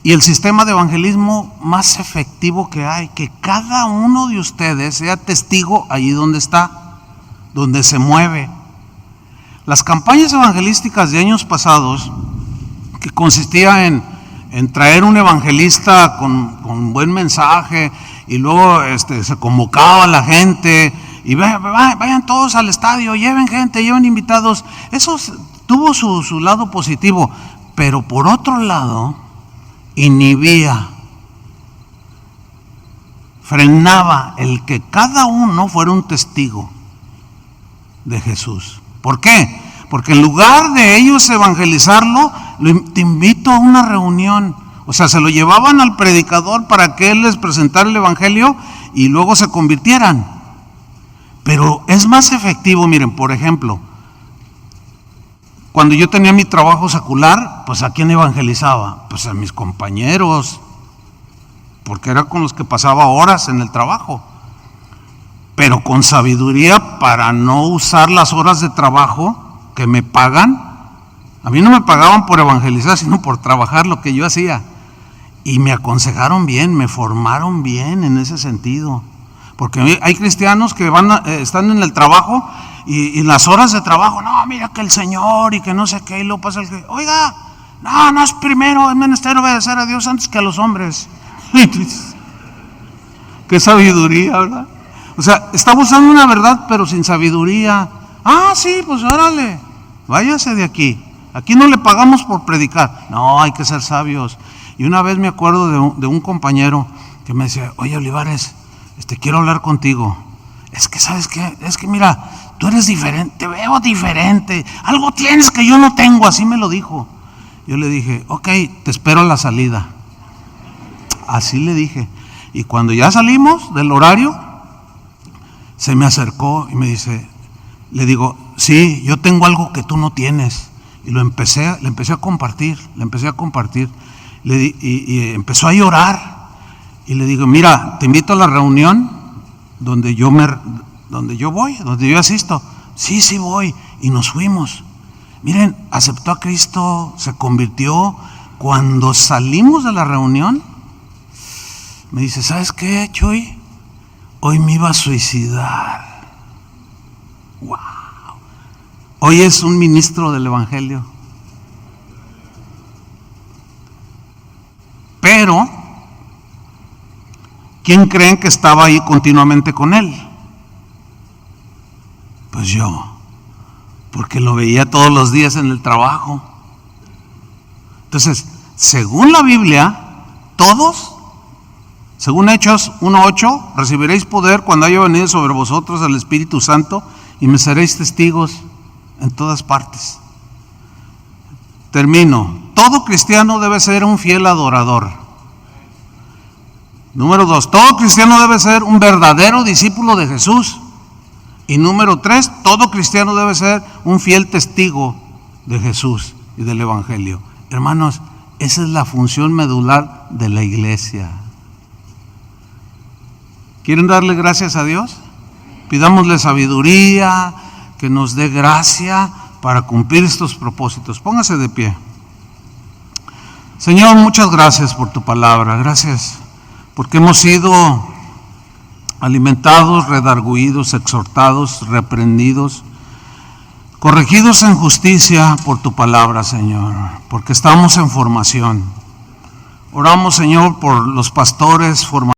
y el sistema de evangelismo más efectivo que hay, que cada uno de ustedes sea testigo allí donde está, donde se mueve. Las campañas evangelísticas de años pasados, que consistía en traer un evangelista con buen mensaje, y luego se convocaba a la gente, y vayan todos al estadio, lleven gente, lleven invitados. Eso tuvo su lado positivo, pero por otro lado, inhibía, frenaba el que cada uno fuera un testigo de Jesús. ¿Por qué? Porque en lugar de ellos evangelizarlo, te invito a una reunión. O sea, se lo llevaban al predicador para que él les presentara el evangelio y luego se convirtieran. Pero es más efectivo, miren, por ejemplo, cuando yo tenía mi trabajo secular, pues ¿a quién evangelizaba? Pues a mis compañeros, porque era con los que pasaba horas en el trabajo. Pero con sabiduría para no usar las horas de trabajo que me pagan. A mí no me pagaban por evangelizar, sino por trabajar lo que yo hacía. Y me aconsejaron bien, me formaron bien en ese sentido. Porque hay cristianos que están en el trabajo y las horas de trabajo, no, mira que el Señor y que no sé qué, y luego pasa el que, oiga, no es primero, es menester obedecer a Dios antes que a los hombres. Qué sabiduría, ¿verdad? O sea, está buscando una verdad pero sin sabiduría. Ah, sí, pues órale, váyase de aquí. Aquí no le pagamos por predicar. No, hay que ser sabios. Y una vez me acuerdo de un compañero que me decía, oye Olivares, quiero hablar contigo. Es que, ¿sabes qué? Es que mira, tú eres diferente, te veo diferente. Algo tienes que yo no tengo, así me lo dijo. Yo le dije, ok, te espero a la salida. Así le dije. Y cuando ya salimos del horario, se me acercó y me dice, le digo, sí, yo tengo algo que tú no tienes. Y le empecé a compartir. Y empezó a llorar. Y le digo, mira, te invito a la reunión donde yo asisto. Sí voy. Y nos fuimos. Miren, aceptó a Cristo, se convirtió. Cuando salimos de la reunión, me dice, ¿sabes qué, Chuy? Hoy me iba a suicidar. ¡Wow! Hoy es un ministro del evangelio. Pero, ¿quién creen que estaba ahí continuamente con él? Pues yo, porque lo veía todos los días en el trabajo. Entonces, según la Biblia, todos, según Hechos 1:8, recibiréis poder cuando haya venido sobre vosotros el Espíritu Santo y me seréis testigos en todas partes. Termino. Todo cristiano debe ser un fiel adorador. Número 2, todo cristiano debe ser un verdadero discípulo de Jesús. Y número 3, todo cristiano debe ser un fiel testigo de Jesús y del evangelio. Hermanos, esa es la función medular de la iglesia. ¿Quieren darle gracias a Dios? Pidámosle sabiduría, que nos dé gracia para cumplir estos propósitos. Póngase de pie. Señor, muchas gracias por tu palabra. Gracias porque hemos sido alimentados, redargüidos, exhortados, reprendidos, corregidos en justicia por tu palabra, Señor, porque estamos en formación. Oramos, Señor, por los pastores formadores.